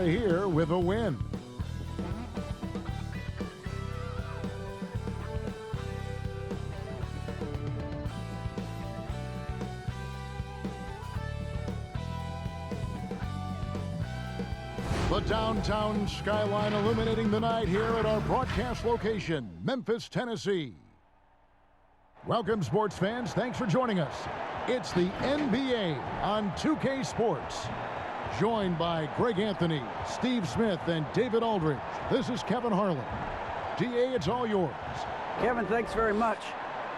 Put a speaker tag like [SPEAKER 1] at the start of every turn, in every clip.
[SPEAKER 1] out of here with a win. The downtown skyline illuminating the night here at our broadcast location, Memphis, Tennessee. Welcome, sports fans. Thanks for joining us. It's the NBA on 2K Sports. Joined by Greg Anthony, Steve Smith, and David Aldridge. This is Kevin Harlan. DA, it's all yours.
[SPEAKER 2] Kevin, thanks very much.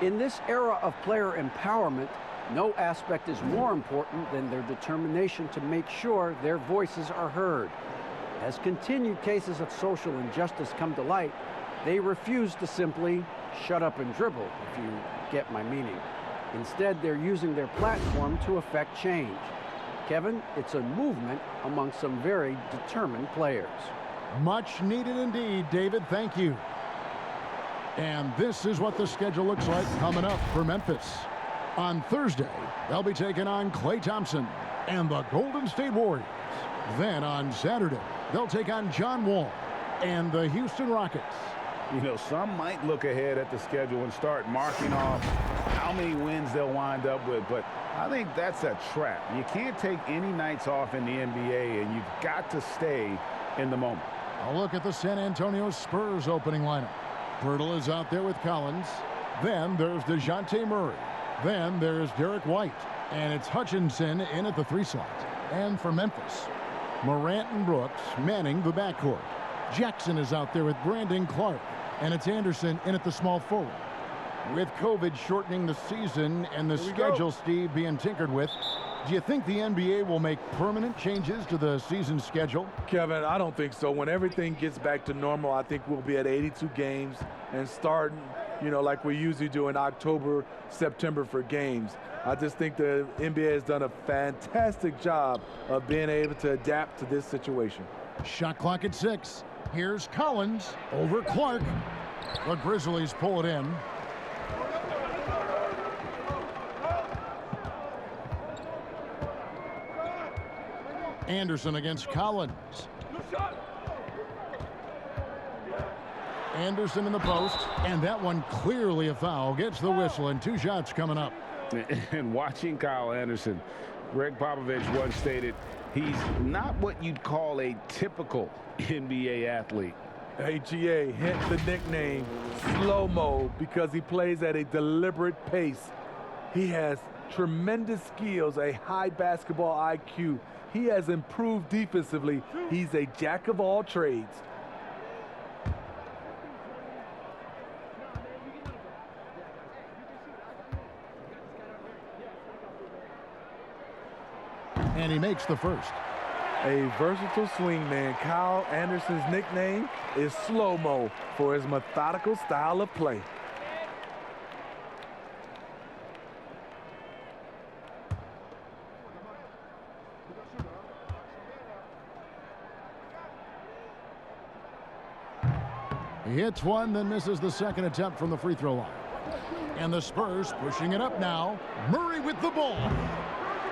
[SPEAKER 2] In this era of player empowerment, no aspect is more important than their determination to make sure their voices are heard. As continued cases of social injustice come to light, they refuse to simply shut up and dribble, if you get my meaning. Instead, they're using their platform to effect change. Kevin, it's a movement among some very determined players.
[SPEAKER 1] Much needed indeed, David. Thank you. And this is what the schedule looks like coming up for Memphis. On Thursday, they'll be taking on Klay Thompson and the Golden State Warriors. Then on Saturday, they'll take on John Wall and the Houston Rockets.
[SPEAKER 3] You know, some might look ahead at the schedule and start marking off how many wins they'll wind up with, but I think that's a trap. You can't take any nights off in the NBA, and you've got to stay in the moment.
[SPEAKER 1] A look at the San Antonio Spurs opening lineup. Pirtle is out there with Collins. Then there's DeJounte Murray. Then there's Derek White. And it's Hutchinson in at the 3 slot. And for Memphis, Morant and Brooks manning the backcourt. Jackson is out there with Brandon Clark. And it's Anderson in at the small forward. With COVID shortening the season and the schedule, Steve, being tinkered with, do you think the NBA will make permanent changes to the season schedule?
[SPEAKER 4] Kevin, I don't think so. When everything gets back to normal, I think we'll be at 82 games and starting, like we usually do in October, September for games. I just think the NBA has done a fantastic job of being able to adapt to this situation.
[SPEAKER 1] Shot clock at 6. Here's Collins over Clark. The Grizzlies pull it in. Anderson against Collins. Anderson in the post, and that one clearly a foul. Gets the whistle, and 2 shots coming up.
[SPEAKER 3] And watching Kyle Anderson, Greg Popovich once stated, he's not what you'd call a typical NBA athlete.
[SPEAKER 4] AGA hint the nickname slow-mo because he plays at a deliberate pace. He has tremendous skills, a high basketball IQ. He has improved defensively. He's a jack of all trades.
[SPEAKER 1] And he makes the first.
[SPEAKER 4] A versatile swingman, Kyle Anderson's nickname is slow-mo for his methodical style of play.
[SPEAKER 1] He hits one, then misses the second attempt from the free throw line. And the Spurs pushing it up now. Murray with the ball.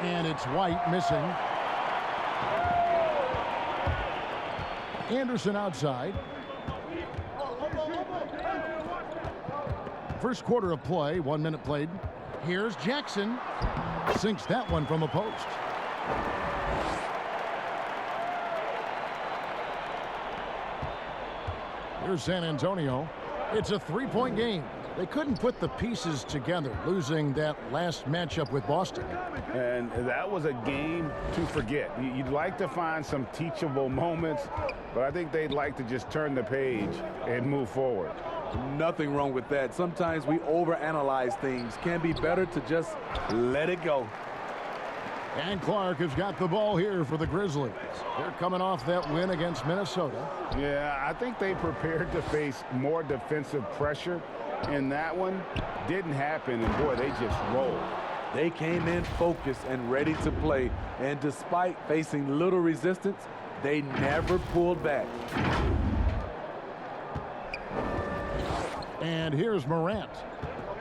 [SPEAKER 1] And it's White missing. Anderson outside. First quarter of play, 1 minute played. Here's Jackson. Sinks that one from a post. Here's San Antonio. It's a 3-point game. They couldn't put the pieces together, losing that last matchup with Boston.
[SPEAKER 3] And that was a game to forget. You'd like to find some teachable moments, but I think they'd like to just turn the page and move forward.
[SPEAKER 4] Nothing wrong with that. Sometimes we overanalyze things. Can be better to just let it go.
[SPEAKER 1] And Clark has got the ball here for the Grizzlies. They're coming off that win against Minnesota.
[SPEAKER 3] Yeah, I think they prepared to face more defensive pressure in that one. Didn't happen, and boy, they just rolled.
[SPEAKER 4] They came in focused and ready to play, and despite facing little resistance, they never pulled back.
[SPEAKER 1] And here's Morant,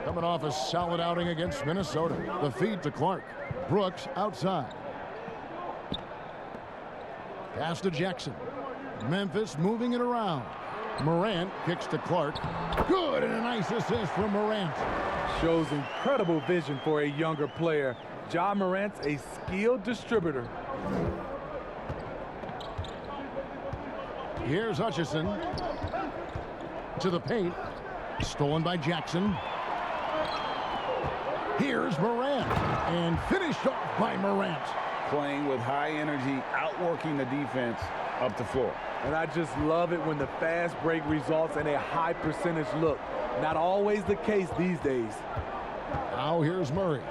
[SPEAKER 1] coming off a solid outing against Minnesota. The feed to Clark. Brooks outside. Pass to Jackson. Memphis moving it around. Morant kicks to Clark. Good, and a nice assist from Morant.
[SPEAKER 4] Shows incredible vision for a younger player. Ja Morant's a skilled distributor.
[SPEAKER 1] Here's Hutchison. To the paint. Stolen by Jackson. Here's Morant. And finished off by Morant.
[SPEAKER 3] Playing with high energy, outworking the defense up the floor.
[SPEAKER 4] And I just love it when the fast break results in a high percentage look. Not always the case these days.
[SPEAKER 1] Now here's Murray.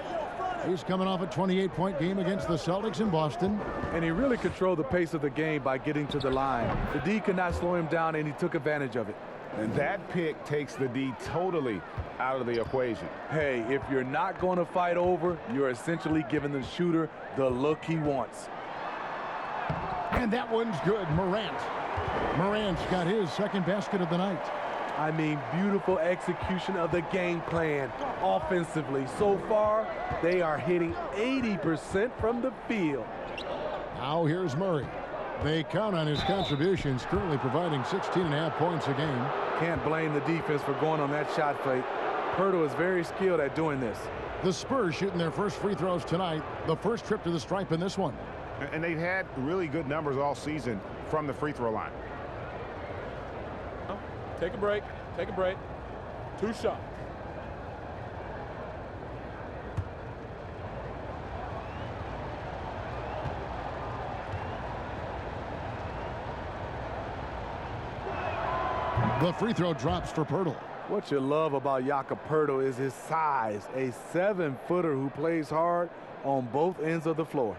[SPEAKER 1] He's coming off a 28-point game against the Celtics in Boston.
[SPEAKER 4] And he really controlled the pace of the game by getting to the line. The D could not slow him down, and he took advantage of it.
[SPEAKER 3] And that pick takes the D totally out of the equation.
[SPEAKER 4] Hey, if you're not going to fight over, you're essentially giving the shooter the look he wants.
[SPEAKER 1] And that one's good. Morant's got his second basket of the night.
[SPEAKER 4] I mean, beautiful execution of the game plan offensively. So far, they are hitting 80% from the field.
[SPEAKER 1] Now here's Murray. They count on his contributions, currently providing 16.5 points a game.
[SPEAKER 4] Can't blame the defense for going on that shot fake. Pirtle is very skilled at doing this.
[SPEAKER 1] The Spurs shooting their first free throws tonight. The first trip to the stripe in this one.
[SPEAKER 3] And they've had really good numbers all season from the free throw line.
[SPEAKER 5] Take a break. Take a break. 2 shots.
[SPEAKER 1] The free throw drops for Pirtle.
[SPEAKER 4] What you love about Jakob Pirtle is his size, a 7-footer who plays hard on both ends of the floor.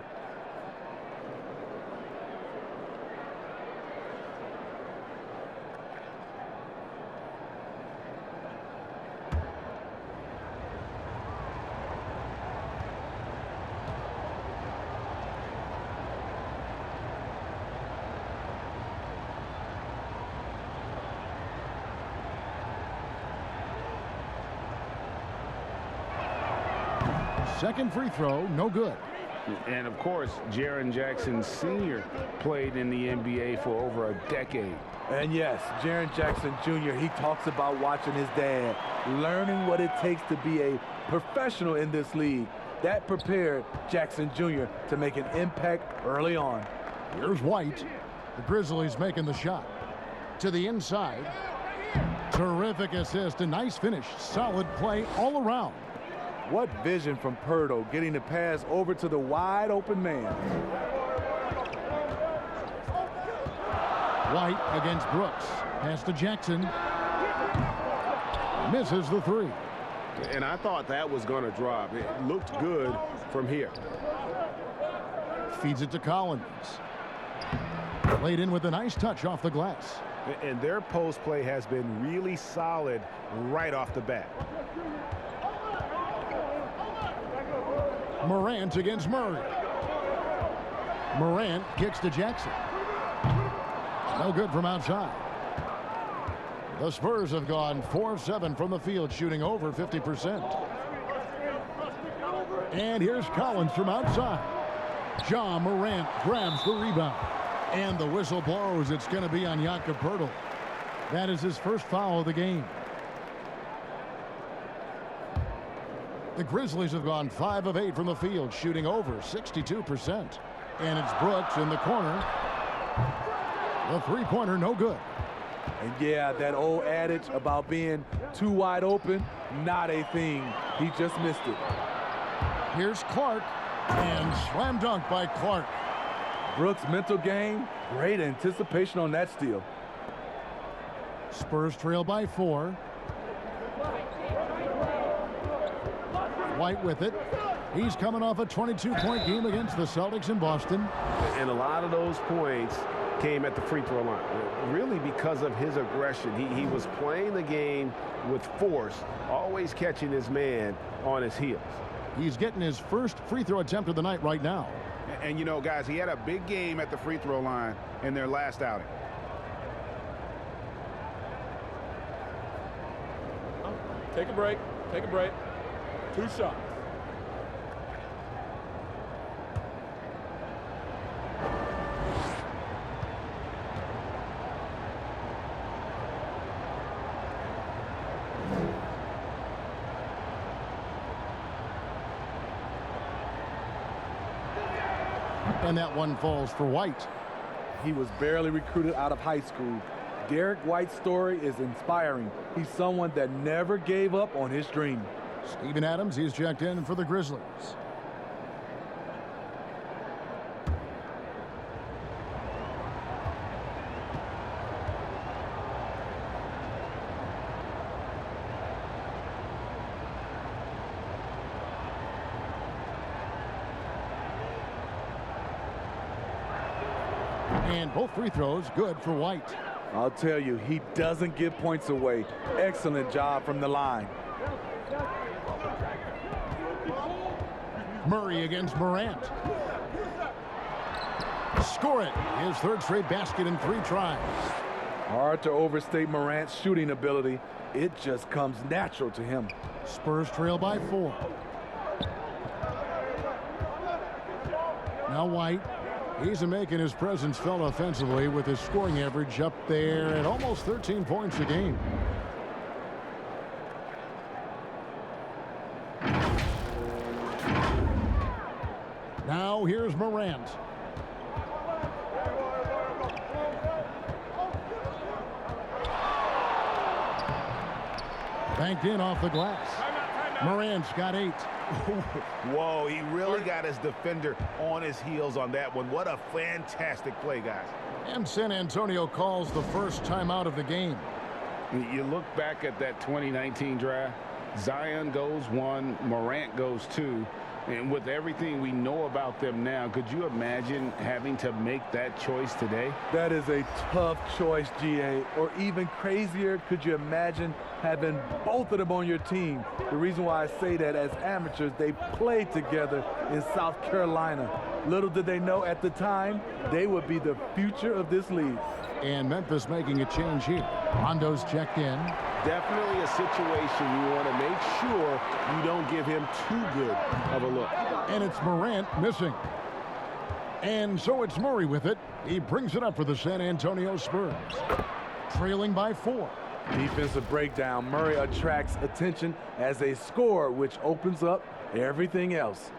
[SPEAKER 1] Second free throw, no good.
[SPEAKER 3] And of course, Jaren Jackson Sr. played in the NBA for over a decade.
[SPEAKER 4] And yes, Jaren Jackson Jr., he talks about watching his dad, learning what it takes to be a professional in this league. That prepared Jackson Jr. to make an impact early on.
[SPEAKER 1] Here's White. The Grizzlies making the shot. To the inside. Terrific assist, a nice finish. Solid play all around.
[SPEAKER 4] What vision from Pirtle, getting the pass over to the wide open man.
[SPEAKER 1] White against Brooks. Pass to Jackson. Misses the three.
[SPEAKER 6] And I thought that was going to drop. It looked good from here.
[SPEAKER 1] Feeds it to Collins. Laid in with a nice touch off the glass.
[SPEAKER 6] And their post play has been really solid right off the bat.
[SPEAKER 1] Morant against Murray. Morant kicks to Jackson. No good from outside. The Spurs have gone 4 of 7 from the field, shooting over 50%. And here's Collins from outside. Ja Morant grabs the rebound. And the whistle blows. It's going to be on Jakob Pirtle. That is his first foul of the game. The Grizzlies have gone 5 of 8 from the field, shooting over 62%. And it's Brooks in the corner. The three-pointer, no good.
[SPEAKER 4] And yeah, that old adage about being too wide open, not a thing. He just missed it.
[SPEAKER 1] Here's Clark, and slam dunk by Clark.
[SPEAKER 4] Brooks' mental game, great anticipation on that steal.
[SPEAKER 1] Spurs trail by 4. White with it. He's coming off a 22-point game against the Celtics in Boston.
[SPEAKER 6] And a lot of those points came at the free throw line, really because of his aggression. He was playing the game with force, always catching his man on his heels.
[SPEAKER 1] He's getting his first free throw attempt of the night right now.
[SPEAKER 3] And you know, guys, he had a big game at the free throw line in their last outing.
[SPEAKER 5] Take a break. Take a break. 2 shots.
[SPEAKER 1] And that one falls for White.
[SPEAKER 4] He was barely recruited out of high school. Derek White's story is inspiring. He's someone that never gave up on his dream.
[SPEAKER 1] Steven Adams, he's checked in for the Grizzlies. And both free throws good for White.
[SPEAKER 4] I'll tell you, he doesn't give points away. Excellent job from the line.
[SPEAKER 1] Murray against Morant. Score it. His third straight basket in 3 tries.
[SPEAKER 4] Hard to overstate Morant's shooting ability. It just comes natural to him.
[SPEAKER 1] Spurs trail by 4. Now White. He's making his presence felt offensively with his scoring average up there at almost 13 points a game. Now here's Morant. Banked in off the glass. Morant's got 8.
[SPEAKER 3] Whoa, he really got his defender on his heels on that one. What a fantastic play, guys.
[SPEAKER 1] And San Antonio calls the first timeout of the game.
[SPEAKER 6] You look back at that 2019 draft, Zion goes 1, Morant goes 2. And with everything we know about them now, could you imagine having to make that choice today?
[SPEAKER 4] That is a tough choice, GA. Or even crazier, could you imagine having both of them on your team? The reason why I say that, as amateurs, they played together in South Carolina. Little did they know at the time, they would be the future of this league.
[SPEAKER 1] And Memphis making a change here. Rondo's checked in.
[SPEAKER 6] Definitely a situation you want to make sure you don't give him too good of a look.
[SPEAKER 1] And it's Morant missing. And so it's Murray with it. He brings it up for the San Antonio Spurs. Trailing by 4.
[SPEAKER 4] Defensive breakdown. Murray attracts attention as a scorer, which opens up everything else.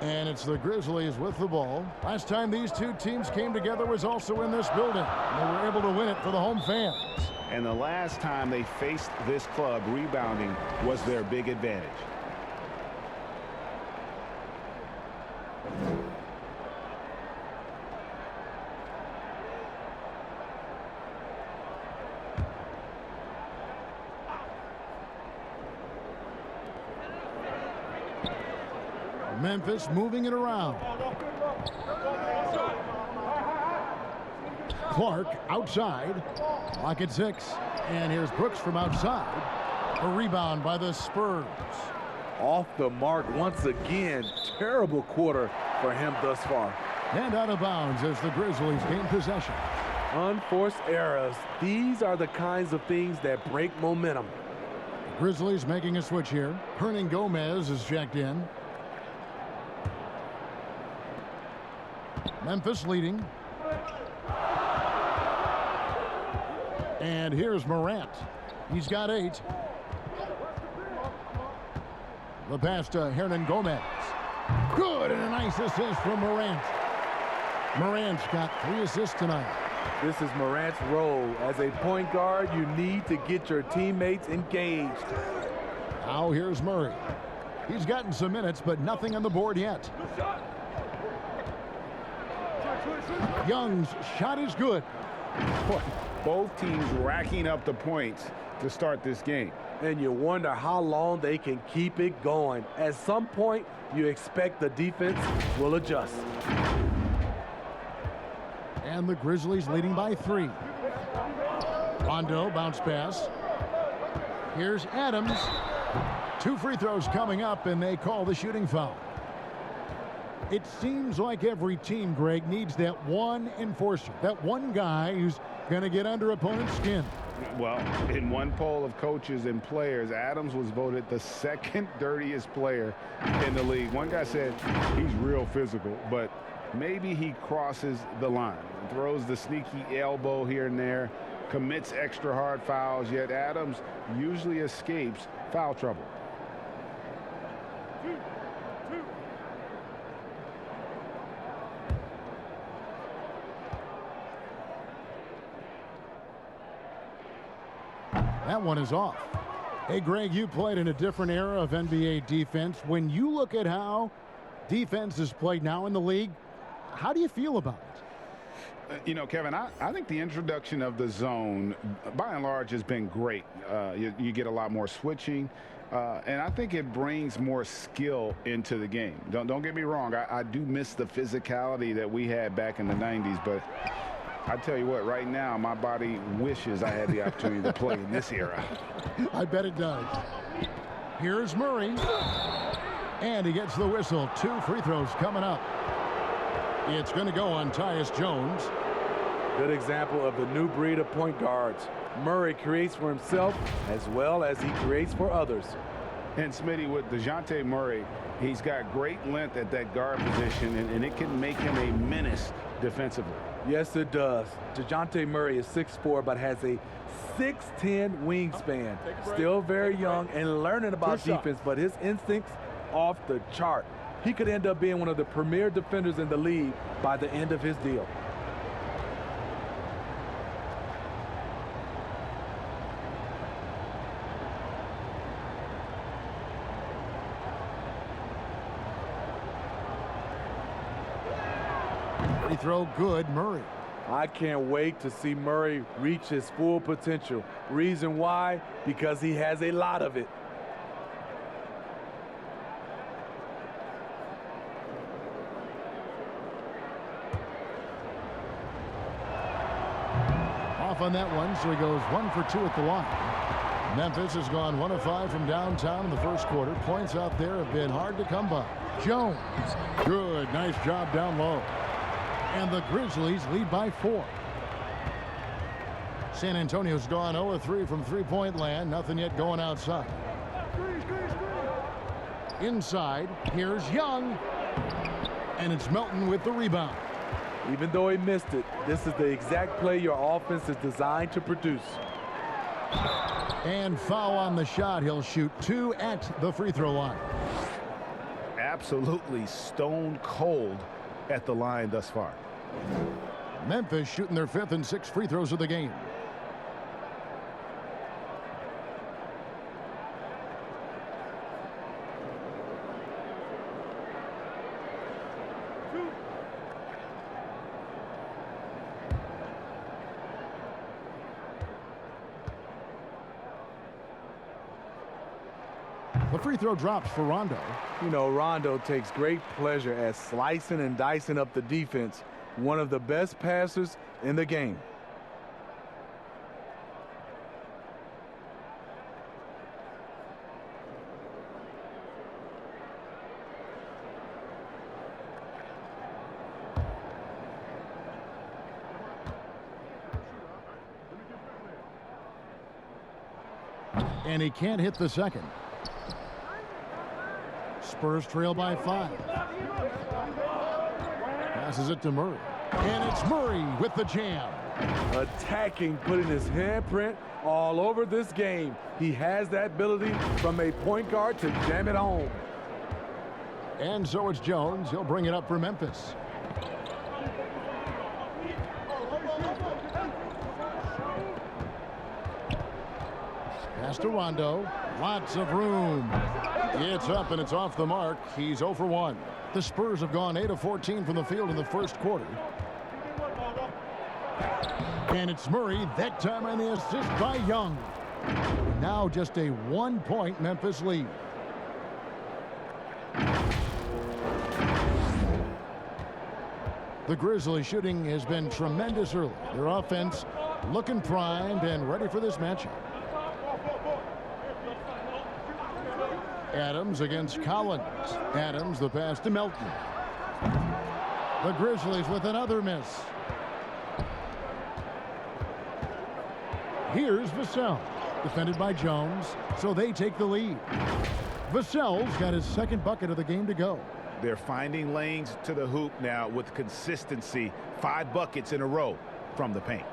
[SPEAKER 1] And it's the Grizzlies with the ball. Last time these two teams came together was also in this building. They were able to win it for the home fans.
[SPEAKER 3] And the last time they faced this club, rebounding was their big advantage.
[SPEAKER 1] Memphis moving it around. Clark outside. Clock at 6. And here's Brooks from outside. A rebound by the Spurs.
[SPEAKER 4] Off the mark once again. Terrible quarter for him thus far.
[SPEAKER 1] And out of bounds as the Grizzlies gain possession.
[SPEAKER 4] Unforced errors. These are the kinds of things that break momentum.
[SPEAKER 1] The Grizzlies making a switch here. Hernan Gomez is checked in. Memphis leading. And here's Morant. He's got 8. The pass to Hernan Gomez. Good, and a nice assist from Morant. Morant's got 3 assists tonight.
[SPEAKER 4] This is Morant's role. As a point guard, you need to get your teammates engaged.
[SPEAKER 1] Now here's Murray. He's gotten some minutes, but nothing on the board yet. Young's shot is good.
[SPEAKER 3] Both teams racking up the points to start this game.
[SPEAKER 4] And you wonder how long they can keep it going. At some point, you expect the defense will adjust.
[SPEAKER 1] And the Grizzlies leading by 3. Rondo bounce pass. Here's Adams. 2 free throws coming up, and they call the shooting foul. It seems like every team, Greg, needs that one enforcer, that one guy who's going to get under opponent's skin.
[SPEAKER 3] Well, in one poll of coaches and players, Adams was voted the 2nd dirtiest player in the league. One guy said he's real physical, but maybe he crosses the line, throws the sneaky elbow here and there, commits extra hard fouls, yet Adams usually escapes foul trouble.
[SPEAKER 1] That one is off. Hey, Greg, you played in a different era of NBA defense. When you look at how defense is played now in the league, how do you feel about it?
[SPEAKER 6] You know, Kevin, I think the introduction of the zone, by and large, has been great. You get a lot more switching, and I think it brings more skill into the game. Don't get me wrong. I do miss the physicality that we had back in the 90s, but I tell you what, right now, my body wishes I had the opportunity to play in this era.
[SPEAKER 1] I bet it does. Here's Murray. And he gets the whistle. 2 free throws coming up. It's going to go on Tyus Jones.
[SPEAKER 4] Good example of the new breed of point guards. Murray creates for himself as well as he creates for others.
[SPEAKER 6] And Smitty, with DeJounte Murray, he's got great length at that guard position, and it can make him a menace defensively.
[SPEAKER 4] Yes, it does. DeJounte Murray is 6'4", but has a 6'10" wingspan. Still very young and learning about defense, but his instincts off the chart. He could end up being one of the premier defenders in the league by the end of his deal.
[SPEAKER 1] Free throw good, Murray.
[SPEAKER 4] I can't wait to see Murray reach his full potential. Reason why? Because he has a lot of it.
[SPEAKER 1] Off on that one, so he goes 1 for 2 at the line. Memphis has gone 1 of 5 from downtown in the first quarter. Points out there have been hard to come by. Jones, good, nice job down low. And the Grizzlies lead by 4. San Antonio's gone 0 of 3 from three-point land. Nothing yet going outside. Inside, here's Young. And it's Melton with the rebound.
[SPEAKER 4] Even though he missed it, this is the exact play your offense is designed to produce.
[SPEAKER 1] And foul on the shot. He'll shoot 2 at the free throw line.
[SPEAKER 3] Absolutely stone cold at the line thus far.
[SPEAKER 1] Memphis shooting their 5th and 6th free throws of the game. The free throw drops for Rondo.
[SPEAKER 4] You know, Rondo takes great pleasure at slicing and dicing up the defense. One of the best passers in the game.
[SPEAKER 1] And he can't hit the second. Spurs trail by 5. Passes it to Murray. And it's Murray with the jam.
[SPEAKER 4] Attacking, putting his handprint all over this game. He has that ability from a point guard to jam it home.
[SPEAKER 1] And so it's Jones. He'll bring it up for Memphis. Pass to Rondo. Lots of room. It's up and it's off the mark. He's 0 for 1. The Spurs have gone 8 of 14 from the field in the first quarter. And it's Murray, that time on the assist by Young. Now just a 1-point Memphis lead. The Grizzlies shooting has been tremendous early. Their offense looking primed and ready for this matchup. Adams against Collins. Adams, the pass to Melton. The Grizzlies with another miss. Here's Vassell, defended by Jones, so they take the lead. Vassell's got his second bucket of the game to go.
[SPEAKER 3] They're finding lanes to the hoop now with consistency. 5 buckets in a row from the paint.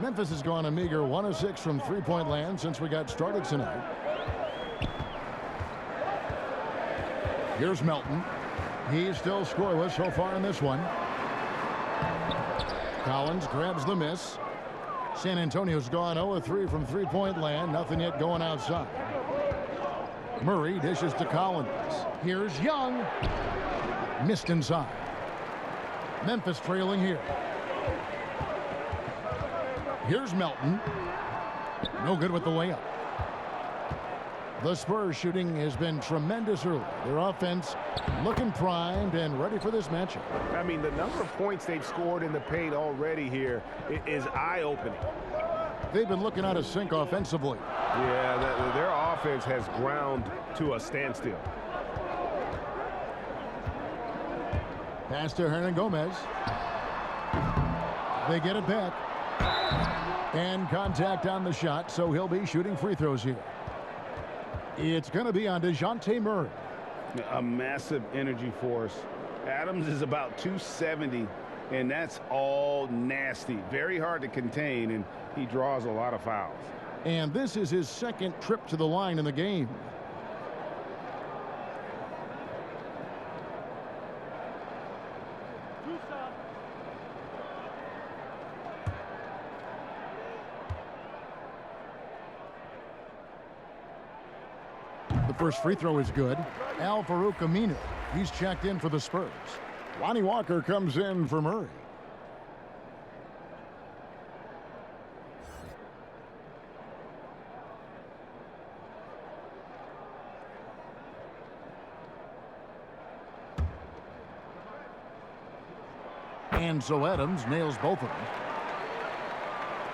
[SPEAKER 1] Memphis has gone a meager 1 of 6 from three-point land since we got started tonight. Here's Melton. He's still scoreless so far in this one. Collins grabs the miss. San Antonio's gone 0-3 from three-point land. Nothing yet going outside. Murray dishes to Collins. Here's Young. Missed inside. Memphis trailing here. Here's Melton. No good with the layup. The Spurs shooting has been tremendous early. Their offense looking primed and ready for this matchup.
[SPEAKER 6] I mean, the number of points they've scored in the paint already here is eye-opening.
[SPEAKER 1] They've been looking out of sync offensively.
[SPEAKER 6] Yeah, their offense has ground to a standstill.
[SPEAKER 1] Pass to Hernangomez. They get it back. And contact on the shot, so he'll be shooting free throws here. It's going to be on DeJounte Murray.
[SPEAKER 6] A massive energy force. Adams is about 270, and that's all nasty. Very hard to contain, and he draws a lot of fouls.
[SPEAKER 1] And this is his second trip to the line in the game. The first free throw is good. Al-Farouq Aminu, he's checked in for the Spurs. Lonnie Walker comes in for Murray. And so Adams nails both of them.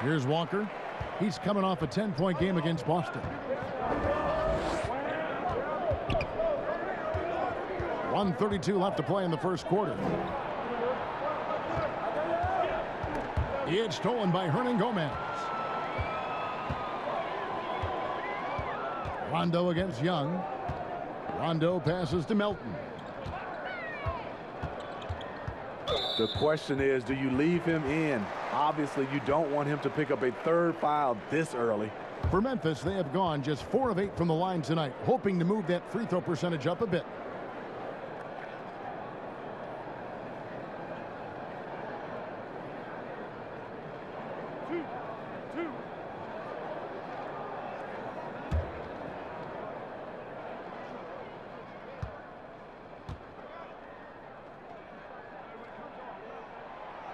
[SPEAKER 1] Here's Walker. He's coming off a 10-point game against Boston. 1:32 left to play in the first quarter. It's stolen by Hernangomez. Rondo against Young. Rondo passes to Melton.
[SPEAKER 4] The question is, do you leave him in? Obviously, you don't want him to pick up a third foul this early.
[SPEAKER 1] For Memphis, they have gone just 4 of 8 from the line tonight, hoping to move that free throw percentage up a bit.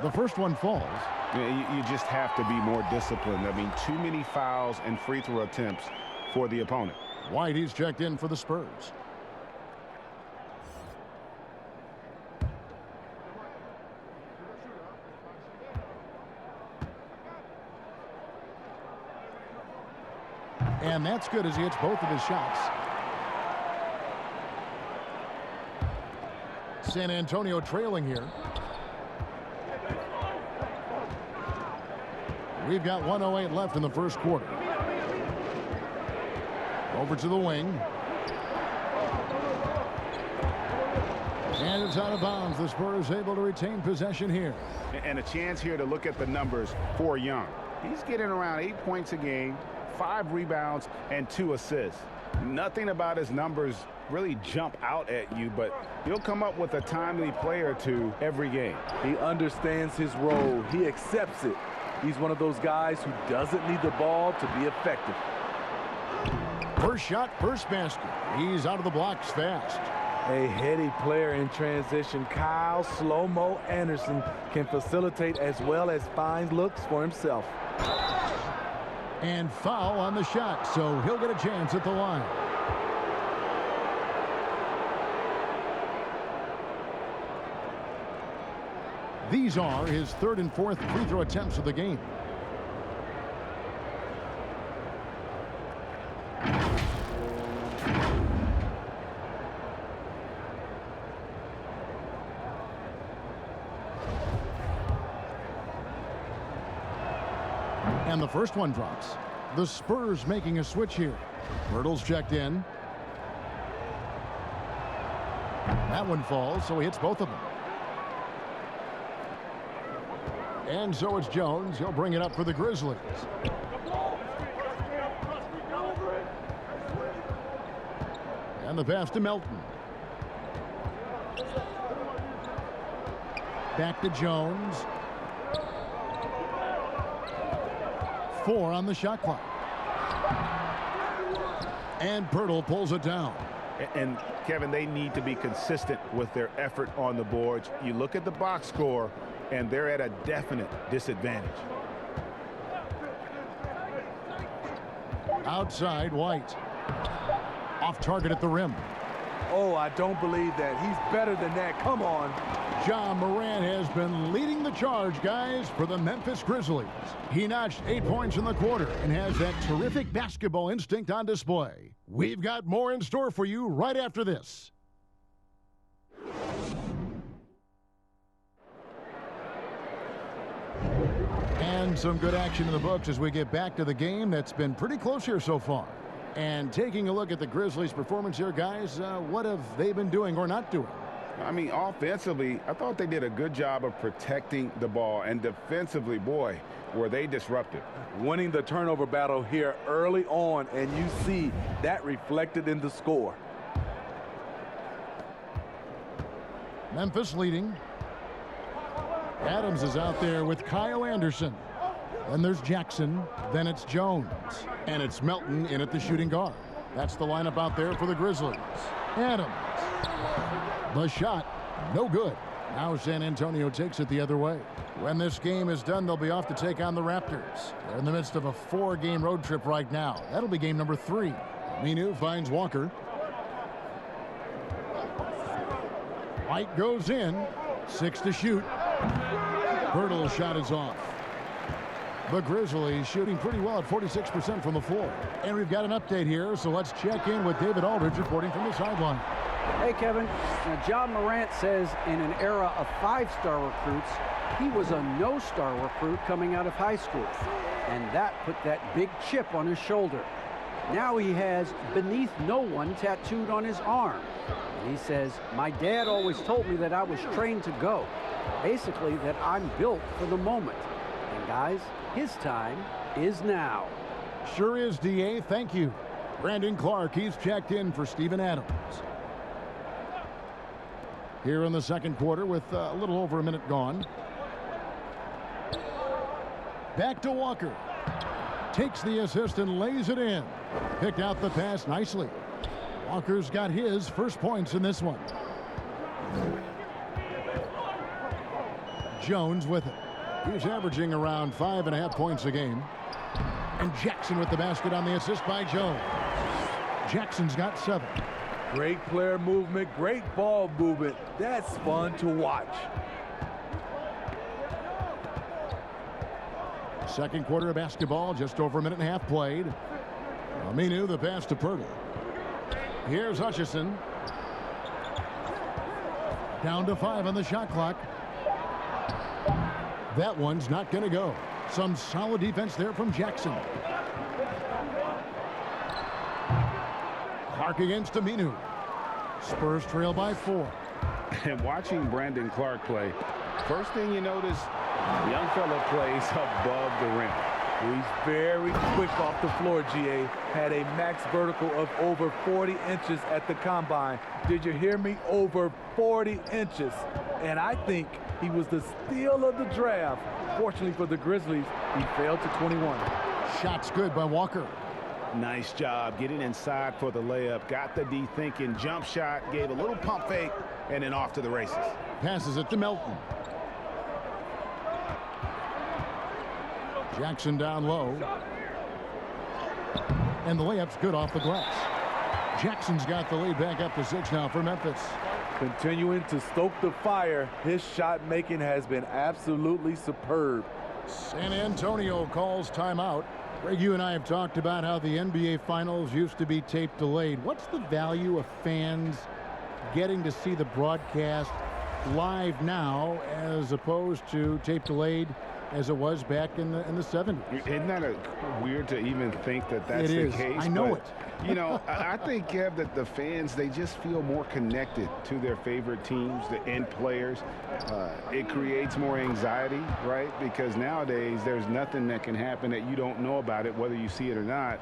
[SPEAKER 1] The first one falls.
[SPEAKER 6] You just have to be more disciplined. I mean, too many fouls and free throw attempts for the opponent.
[SPEAKER 1] White, he's checked in for the Spurs. And that's good as he hits both of his shots. San Antonio trailing here. We've got 1:08 left in the first quarter. Over to the wing. And it's out of bounds. The Spurs able to retain possession here.
[SPEAKER 6] And a chance here to look at the numbers for Young. He's getting around 8 points a game, 5 rebounds, and 2 assists. Nothing about his numbers really jump out at you, but he'll come up with a timely play or two every game.
[SPEAKER 4] He understands his role. He accepts it. He's one of those guys who doesn't need the ball to be effective.
[SPEAKER 1] First shot, first basket. He's out of the blocks fast.
[SPEAKER 4] A heady player in transition. Kyle Slow-Mo Anderson can facilitate as well as find looks for himself.
[SPEAKER 1] And foul on the shot, so he'll get a chance at the line. These are his 3rd and 4th free throw attempts of the game. And the first one drops. The Spurs making a switch here. Myrtle's checked in. That one falls, so he hits both of them. And so it's Jones. He'll bring it up for the Grizzlies. And the pass to Melton. Back to Jones. 4 on the shot clock. And Pirtle pulls it down.
[SPEAKER 3] And Kevin, they need to be consistent with their effort on the boards. You look at the box score, and they're at a definite disadvantage.
[SPEAKER 1] Outside, White. Off target at the rim.
[SPEAKER 4] Oh, I don't believe that. He's better than that. Come on.
[SPEAKER 1] Ja Morant has been leading the charge, guys, for the Memphis Grizzlies. He notched 8 points in the quarter and has that terrific basketball instinct on display. We've got more in store for you right after this. And some good action in the books as we get back to the game that's been pretty close here so far. And taking a look at the Grizzlies' performance here, guys, what have they been doing or not doing?
[SPEAKER 3] I mean, offensively, I thought they did a good job of protecting the ball. And defensively, boy, were they disruptive.
[SPEAKER 4] Winning the turnover battle here early on, and you see that reflected in the score.
[SPEAKER 1] Memphis leading. Adams is out there with Kyle Anderson. Then there's Jackson. Then it's Jones. And it's Melton in at the shooting guard. That's the lineup out there for the Grizzlies. Adams. The shot, no good. Now San Antonio takes it the other way. When this game is done, they'll be off to take on the Raptors. They're in the midst of a 4-game road trip right now. That'll be game number 3. Minu finds Walker. White goes in. 6 to shoot. Pirtle's shot is off. The Grizzlies shooting pretty well at 46% from the floor. And we've got an update here, so let's check in with David Aldridge reporting from the sideline.
[SPEAKER 2] Hey, Kevin. Now, Ja Morant says in an era of 5-star recruits, he was a no-star recruit coming out of high school. And that put that big chip on his shoulder. Now he has "beneath no one" tattooed on his arm. And he says, "My dad always told me that I was trained to go. Basically, that I'm built for the moment." And guys, his time is now.
[SPEAKER 1] Sure is, DA. Thank you. Brandon Clark, he's checked in for Steven Adams. Here in the second quarter with a little over a minute gone. Back to Walker. Takes the assist and lays it in. Picked out the pass nicely. Walker's got his first points in this one. Jones with it. He's averaging around 5.5 points a game. And Jackson with the basket on the assist by Jones. Jackson's got 7.
[SPEAKER 4] Great player movement, great ball movement. That's fun to watch.
[SPEAKER 1] Second quarter of basketball, just over a minute and a half played. Aminu, the pass to Pirtle. Here's Hutchison. Down to 5 on the shot clock. That one's not going to go. Some solid defense there from Jackson. Clark against Aminu. Spurs trail by 4.
[SPEAKER 3] And watching Brandon Clark play, first thing you notice, the young fella plays above the rim.
[SPEAKER 4] He's very quick off the floor, GA. Had a max vertical of over 40 inches at the combine. Did you hear me? Over 40 inches. And I think he was the steal of the draft. Fortunately for the Grizzlies, he failed to 21.
[SPEAKER 1] Shot's good by Walker.
[SPEAKER 3] Nice job getting inside for the layup. Got the D thinking. Jump shot. Gave a little pump fake. And then off to the races.
[SPEAKER 1] Passes it to Melton. Jackson down low. And the layup's good off the glass. Jackson's got the lead back up to 6 now for Memphis.
[SPEAKER 4] Continuing to stoke the fire. His shot making has been absolutely superb.
[SPEAKER 1] San Antonio calls timeout. Greg, you and I have talked about how the NBA Finals used to be tape delayed. What's the value of fans getting to see the broadcast live now as opposed to tape delayed as it was back in the 70s?
[SPEAKER 3] Isn't that weird to even think that that's the case?
[SPEAKER 1] I know it.
[SPEAKER 3] You know, I think, Kev, that the fans, they just feel more connected to their favorite teams, the end players. It creates more anxiety, right? Because nowadays there's nothing that can happen that you don't know about it, whether you see it or not.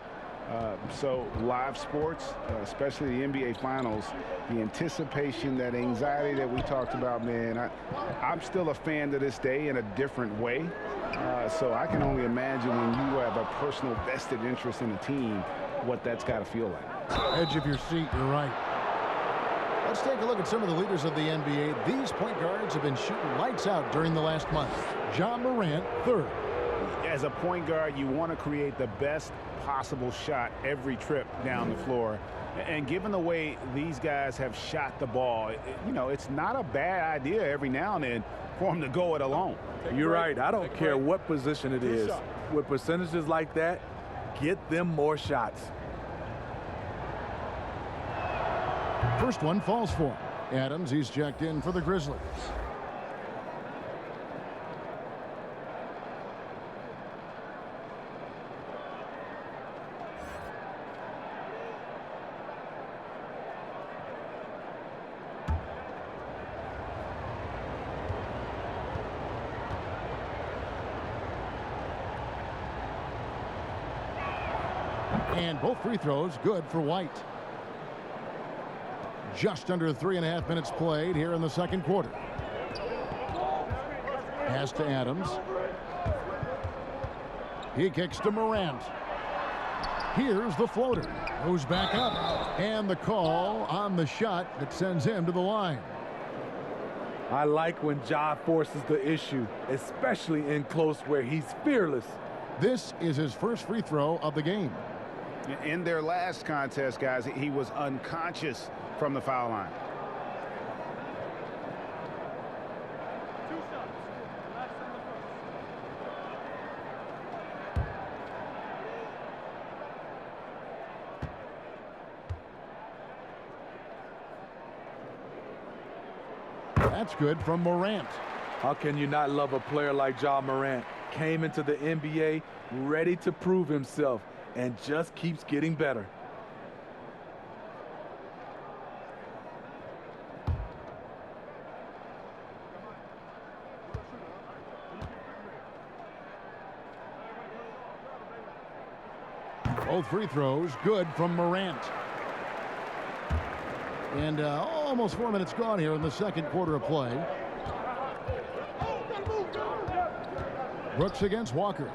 [SPEAKER 6] So live sports, especially the NBA Finals, the anticipation, that anxiety that we talked about, man, I'm still a fan to this day in a different way. So I can only imagine when you have a personal vested interest in a team, what that's got to feel like.
[SPEAKER 1] Edge of your seat, you're right. Let's take a look at some of the leaders of the NBA. These point guards have been shooting lights out during the last month. Ja Morant, third.
[SPEAKER 6] As a point guard, you want to create the best possible shot every trip down the floor. And given the way these guys have shot the ball, you know, it's not a bad idea every now and then for them to go it alone.
[SPEAKER 4] You're right. I don't care what position it is. With percentages like that, get them more shots.
[SPEAKER 1] First one falls for him. Adams, he's checked in for the Grizzlies. And both free throws good for White. Just under 3.5 minutes played here in the second quarter. Pass to Adams. He kicks to Morant. Here's the floater. Goes back up. And the call on the shot that sends him to the line.
[SPEAKER 4] I like when Ja forces the issue, especially in close where he's fearless.
[SPEAKER 1] This is his first free throw of the game.
[SPEAKER 6] In their last contest, guys, he was unconscious from the foul line.
[SPEAKER 1] That's good from Morant.
[SPEAKER 4] How can you not love a player like Ja Morant? Came into the NBA ready to prove himself and just keeps getting better.
[SPEAKER 1] Both free throws good from Morant. And almost 4 minutes gone here in the second quarter of play. Brooks against Walker.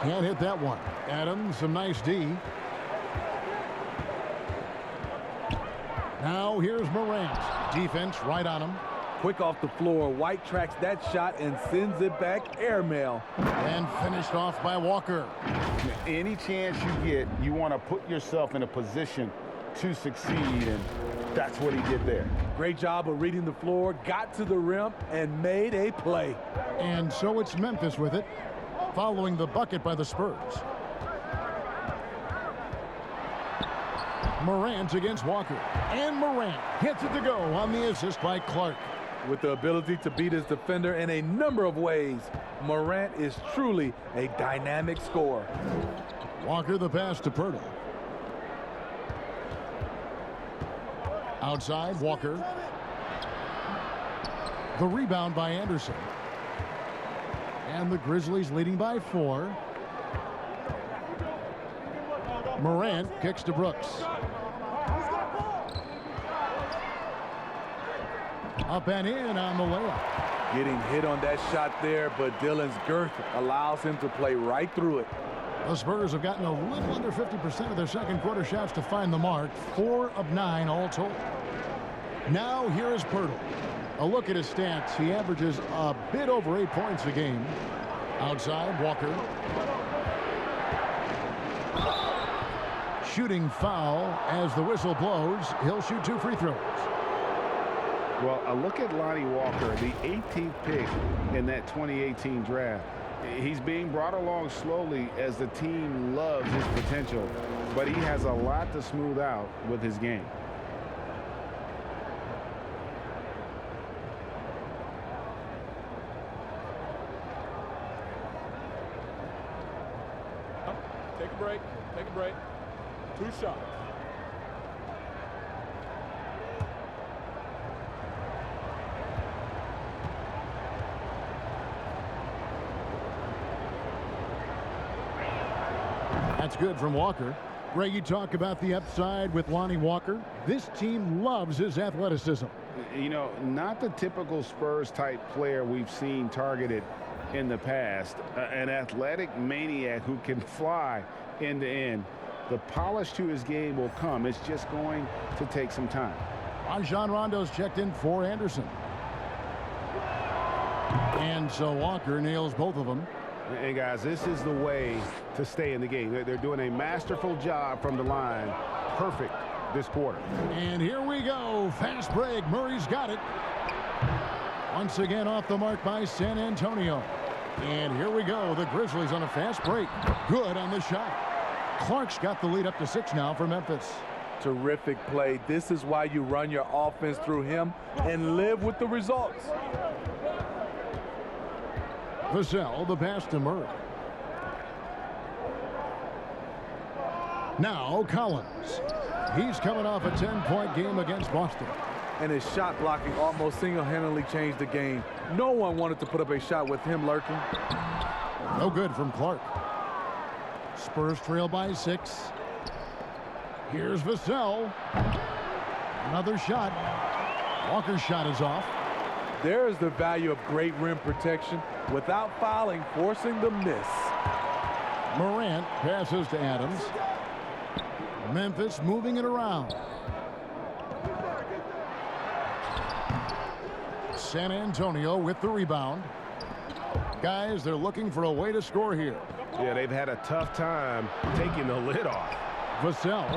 [SPEAKER 1] Can't hit that one. Adams, some nice D. Now here's Morant. Defense right on him.
[SPEAKER 4] Quick off the floor. White tracks that shot and sends it back airmail.
[SPEAKER 1] And finished off by Walker.
[SPEAKER 6] Any chance you get, you want to put yourself in a position to succeed, and that's what he did there.
[SPEAKER 4] Great job of reading the floor, got to the rim, and made a play.
[SPEAKER 1] And so it's Memphis with it, following the bucket by the Spurs. Morant against Walker. And Morant gets it to go on the assist by Clark.
[SPEAKER 4] With the ability to beat his defender in a number of ways, Morant is truly a dynamic scorer.
[SPEAKER 1] Walker the pass to Pirtle. Outside, Walker. The rebound by Anderson. And the Grizzlies leading by 4. Morant kicks to Brooks. Up and in on the layup.
[SPEAKER 4] Getting hit on that shot there, but Dillon's girth allows him to play right through it.
[SPEAKER 1] The Spurs have gotten a little under 50% of their second quarter shots to find the mark. 4 of 9 all told. Now here is Pirtle. A look at his stats. He averages a bit over 8 points a game. Outside, Walker. Shooting foul as the whistle blows. He'll shoot 2 free throws.
[SPEAKER 6] Well, a look at Lonnie Walker, the 18th pick in that 2018 draft. He's being brought along slowly as the team loves his potential, but he has a lot to smooth out with his game.
[SPEAKER 5] Take a break. Take a break. 2 shots.
[SPEAKER 1] That's good from Walker. Greg, you talk about the upside with Lonnie Walker. This team loves his athleticism.
[SPEAKER 6] You know, not the typical Spurs-type player we've seen targeted in the past. An athletic maniac who can fly end to end. The polish to his game will come. It's just going to take some time.
[SPEAKER 1] Rajon Rondo's checked in for Anderson. And so Walker nails both of them.
[SPEAKER 6] Hey, guys, this is the way to stay in the game. They're doing a masterful job from the line. Perfect this quarter.
[SPEAKER 1] And here we go. Fast break. Murray's got it. Once again off the mark by San Antonio. And here we go. The Grizzlies on a fast break. Good on the shot. Clark's got the lead up to 6 now for Memphis.
[SPEAKER 4] Terrific play. This is why you run your offense through him and live with the results.
[SPEAKER 1] Vassell, the pass to Murray. Now Collins. He's coming off a 10-point game against Boston.
[SPEAKER 4] And his shot blocking almost single-handedly changed the game. No one wanted to put up a shot with him lurking.
[SPEAKER 1] No good from Clark. Spurs trail by 6. Here's Vassell. Another shot. Walker's shot is off.
[SPEAKER 4] There's the value of great rim protection without fouling, forcing the miss.
[SPEAKER 1] Morant passes to Adams. Memphis moving it around. San Antonio with the rebound. Guys, they're looking for a way to score here.
[SPEAKER 6] Yeah, they've had a tough time taking the lid off.
[SPEAKER 1] Vassell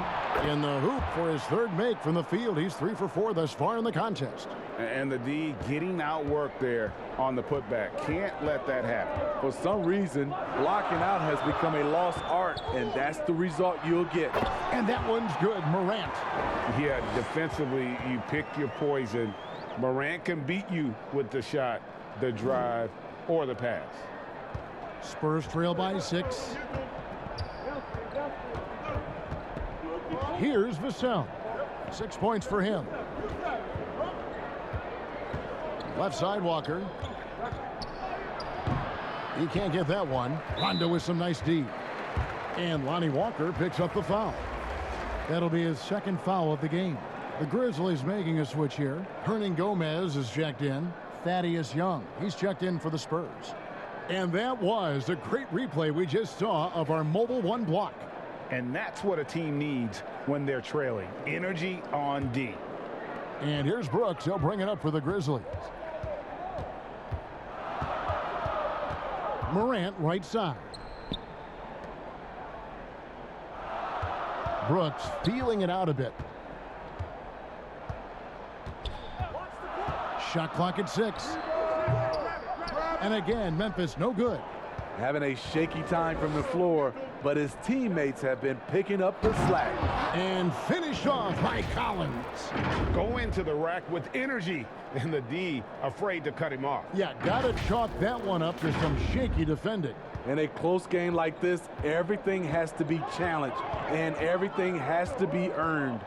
[SPEAKER 1] in the hoop for his third make from the field. He's 3 for 4 thus far in the contest.
[SPEAKER 6] And the D getting outworked there on the putback. Can't let that happen.
[SPEAKER 4] For some reason, blocking out has become a lost art, and that's the result you'll get.
[SPEAKER 1] And that one's good. Morant.
[SPEAKER 6] Yeah, defensively, you pick your poison. Morant can beat you with the shot, the drive, or the pass.
[SPEAKER 1] Spurs trail by 6. Here's Vassell. 6 points for him. Left side Walker. He can't get that one. Rondo with some nice D. And Lonnie Walker picks up the foul. That'll be his second foul of the game. The Grizzlies making a switch here. Hernan Gomez is checked in. Thaddeus Young, he's checked in for the Spurs. And that was a great replay we just saw of our Mobile 1 block.
[SPEAKER 6] And that's what a team needs when they're trailing. Energy on D.
[SPEAKER 1] And here's Brooks. He'll bring it up for the Grizzlies. Morant right side. Brooks feeling it out a bit. Shot clock at 6. And again, Memphis no good.
[SPEAKER 4] Having a shaky time from the floor, but his teammates have been picking up the slack.
[SPEAKER 1] And finished off by Collins.
[SPEAKER 6] Go into the rack with energy, and the D afraid to cut him off.
[SPEAKER 1] Yeah, gotta chalk that one up to some shaky defending.
[SPEAKER 4] In a close game like this, everything has to be challenged, and everything has to be earned.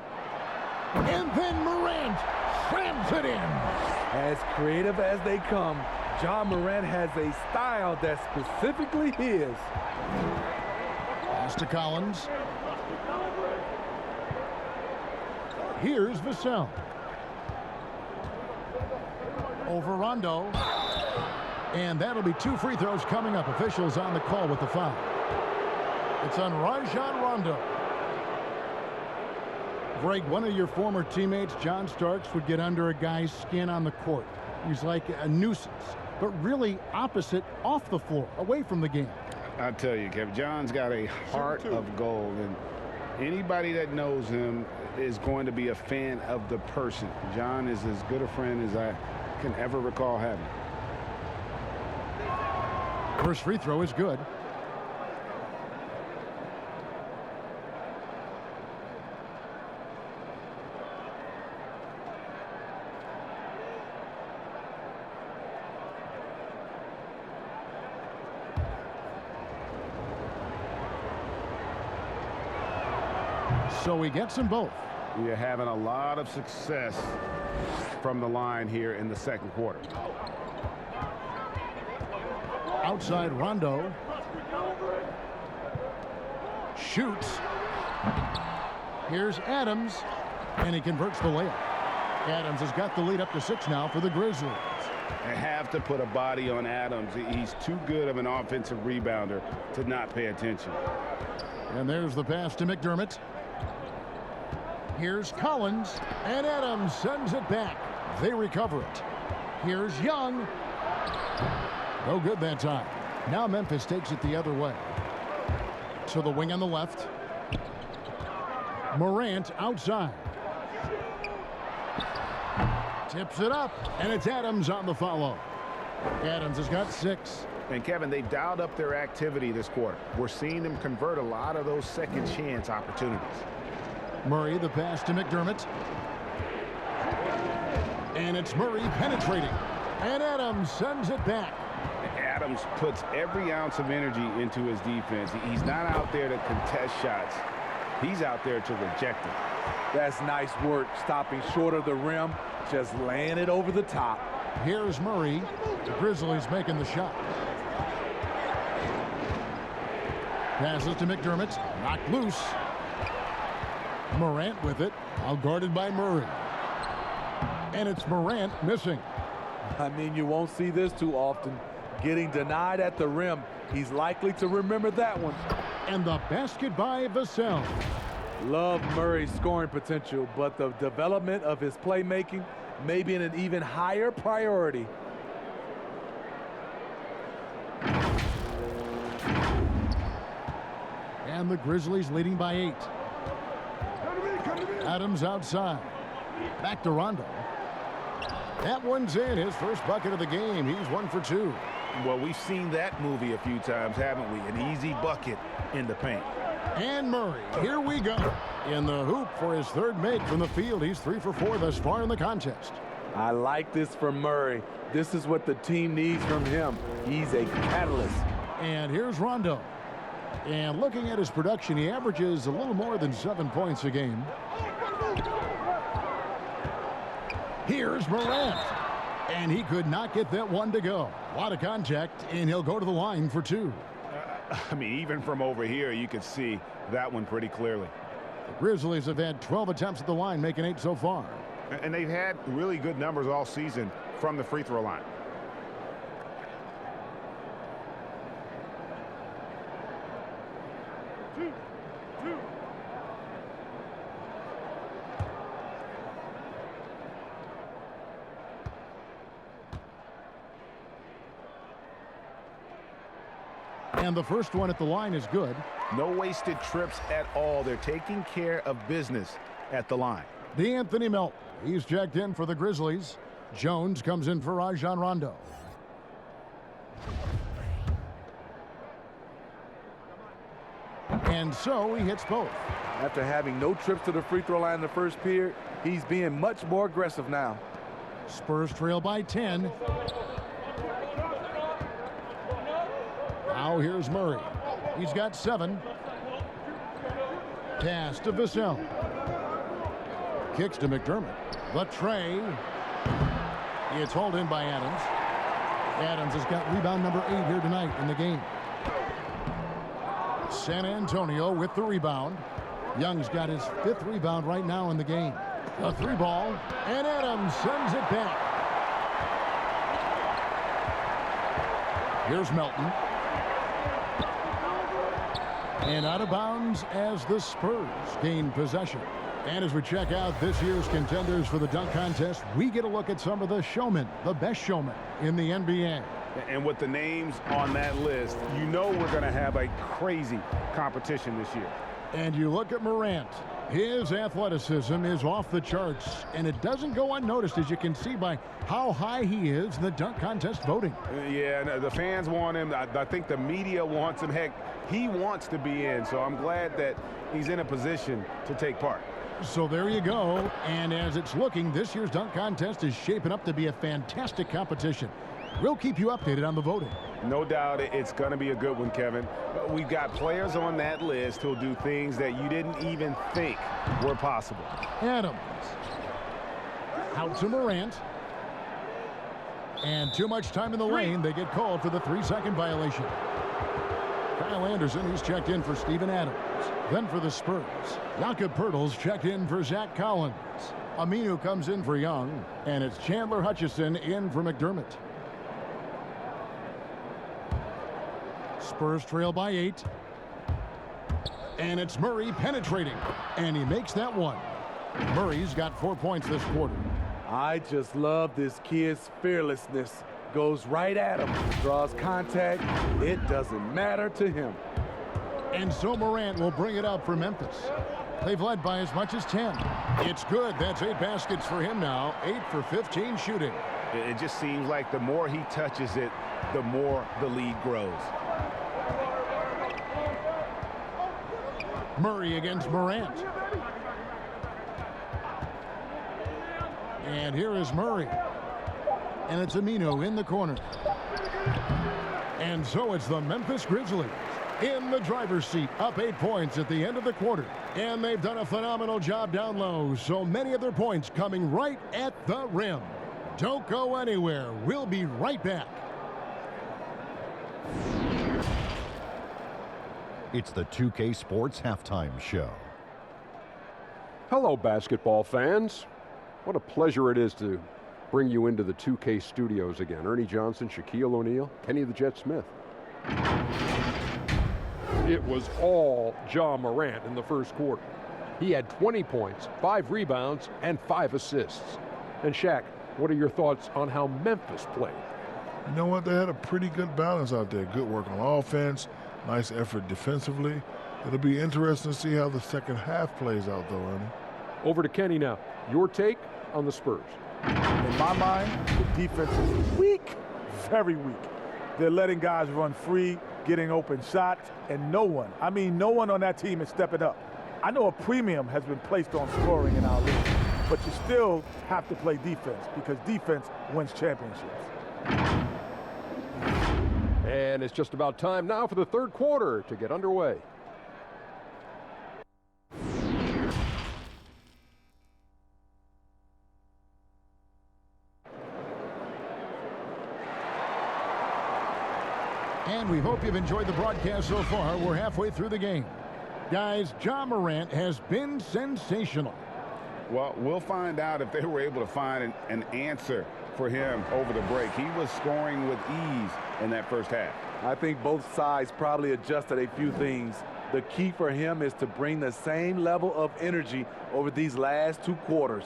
[SPEAKER 1] And then Morant slams it in.
[SPEAKER 4] As creative as they come, Ja Morant has a style that's specifically his.
[SPEAKER 1] Pass to Collins. Here's Vassell. Over Rondo. And that'll be 2 free throws coming up. Officials on the call with the foul. It's on Rajon Rondo. Greg, one of your former teammates, John Starks, would get under a guy's skin on the court. He's like a nuisance, but really opposite off the floor, away from the game.
[SPEAKER 6] I tell you, Kev, John's got a heart of gold, and anybody that knows him is going to be a fan of the person. John is as good a friend as I can ever recall having.
[SPEAKER 1] First free throw is good. So he gets them both.
[SPEAKER 6] You're having a lot of success from the line here in the second quarter.
[SPEAKER 1] Outside Rondo. Shoots. Here's Adams, and he converts the layup. Adams has got the lead up to 6 now for the Grizzlies.
[SPEAKER 6] I have to put a body on Adams. He's too good of an offensive rebounder to not pay attention.
[SPEAKER 1] And there's the pass to McDermott. Here's Collins, and Adams sends it back. They recover it. Here's Young. No good that time. Now Memphis takes it the other way. To the wing on the left. Morant outside. Tips it up, and it's Adams on the follow. Adams has got 6.
[SPEAKER 3] And Kevin, they've dialed up their activity this quarter. We're seeing them convert a lot of those second chance opportunities.
[SPEAKER 1] Murray, the pass to McDermott. And it's Murray penetrating. And Adams sends it back.
[SPEAKER 6] Adams puts every ounce of energy into his defense. He's not out there to contest shots. He's out there to reject them.
[SPEAKER 4] That's nice work, stopping short of the rim, just laying it over the top.
[SPEAKER 1] Here's Murray. The Grizzlies making the shot. Passes to McDermott. Knocked loose. Morant with it. Out guarded by Murray. And it's Morant missing.
[SPEAKER 4] I mean, you won't see this too often. Getting denied at the rim. He's likely to remember that one.
[SPEAKER 1] And the basket by Vassell.
[SPEAKER 4] Love Murray's scoring potential, but the development of his playmaking may be an even higher priority.
[SPEAKER 1] And the Grizzlies leading by 8. Adams outside. Back to Rondo. That one's in. His first bucket of the game. He's 1 for 2.
[SPEAKER 3] Well, we've seen that movie a few times, haven't we? An easy bucket in the paint.
[SPEAKER 1] And Murray, here we go. In the hoop for his 3rd make from the field. He's 3 for 4 thus far in the contest.
[SPEAKER 4] I like this for Murray. This is what the team needs from him. He's a catalyst.
[SPEAKER 1] And here's Rondo. And looking at his production, he averages a little more than 7 points a game. Here's Morant. And he could not get that one to go. A lot of contact, and he'll go to the line for 2.
[SPEAKER 3] I mean, even from over here, you could see that one pretty clearly.
[SPEAKER 1] The Grizzlies have had 12 attempts at the line, making 8 so far.
[SPEAKER 3] And they've had really good numbers all season from the free throw line.
[SPEAKER 1] And the first one at the line is good.
[SPEAKER 3] No wasted trips at all. They're taking care of business at the line.
[SPEAKER 1] D'Anthony Melton. He's checked in for the Grizzlies. Jones comes in for Rajon Rondo. And so he hits both.
[SPEAKER 4] After having no trips to the free throw line in the first period, he's being much more aggressive now.
[SPEAKER 1] Spurs trail by 10. Now here's Murray. He's got 7. Pass to Vassell. Kicks to McDermott. The tray. It's hauled in by Adams. Adams has got rebound number 8 here tonight in the game. San Antonio with the rebound. Young's got his 5th rebound right now in the game. A 3 ball, and Adams sends it back. Here's Melton. And out of bounds as the Spurs gain possession. And as we check out this year's contenders for the dunk contest, we get a look at some of the showmen, the best showmen in the NBA.
[SPEAKER 3] And with the names on that list, you know we're going to have a crazy competition this year.
[SPEAKER 1] And you look at Morant. His athleticism is off the charts, and it doesn't go unnoticed, as you can see by how high he is in the dunk contest voting.
[SPEAKER 3] Yeah, the fans want him. I think the media wants him. Heck, he wants to be in, so I'm glad that he's in a position to take part.
[SPEAKER 1] So there you go. And as it's looking, this year's dunk contest is shaping up to be a fantastic competition. We'll keep you updated on the voting.
[SPEAKER 3] No doubt it's going to be a good one, Kevin. We've got players on that list who'll do things that you didn't even think were possible.
[SPEAKER 1] Adams. Out to Morant. And too much time in the lane. They get called for the 3-second violation. Kyle Anderson, he's checked in for Steven Adams. Then for the Spurs, Jakob Poeltl's checked in for Zach Collins. Aminu comes in for Young, and it's Chandler Hutchison in for McDermott. Spurs trail by 8. And it's Murray penetrating, and he makes that one. Murray's got 4 points this quarter.
[SPEAKER 4] I just love this kid's fearlessness. Goes right at him, draws contact. It doesn't matter to him.
[SPEAKER 1] And so Morant will bring it up for Memphis. They've led by as much as 10. It's good. That's 8 baskets for him now. 8 for 15 shooting.
[SPEAKER 3] It just seems like the more he touches it, the more the lead grows.
[SPEAKER 1] Murray against Morant. And here is Murray. And it's Aminu in the corner. And so it's the Memphis Grizzlies in the driver's seat, up 8 points at the end of the quarter. And they've done a phenomenal job down low, so many of their points coming right at the rim. Don't go anywhere. We'll be right back.
[SPEAKER 7] It's the 2K Sports Halftime Show.
[SPEAKER 8] Hello, basketball fans. What a pleasure it is to bring you into the 2K studios again. Ernie Johnson, Shaquille O'Neal, Kenny the Jet Smith. It was all Ja Morant in the first quarter. He had 20 points, 5 rebounds, and 5 assists. And Shaq, what are your thoughts on how Memphis played?
[SPEAKER 9] You know what? They had a pretty good balance out there. Good work on offense, nice effort defensively. It'll be interesting to see how the second half plays out, though, Ernie.
[SPEAKER 8] Over to Kenny now. Your take on the Spurs?
[SPEAKER 4] In my mind, the defense is weak, very weak. They're letting guys run free, getting open shots, and no one on that team is stepping up. I know a premium has been placed on scoring in our league, but you still have to play defense because defense wins championships.
[SPEAKER 8] And it's just about time now for the third quarter to get underway.
[SPEAKER 1] And we hope you've enjoyed the broadcast so far. We're halfway through the game. Guys, Ja Morant has been sensational.
[SPEAKER 3] Well, we'll find out if they were able to find an answer for him over the break. He was scoring with ease in that first half.
[SPEAKER 4] I think both sides probably adjusted a few things. The key for him is to bring the same level of energy over these last 2 quarters.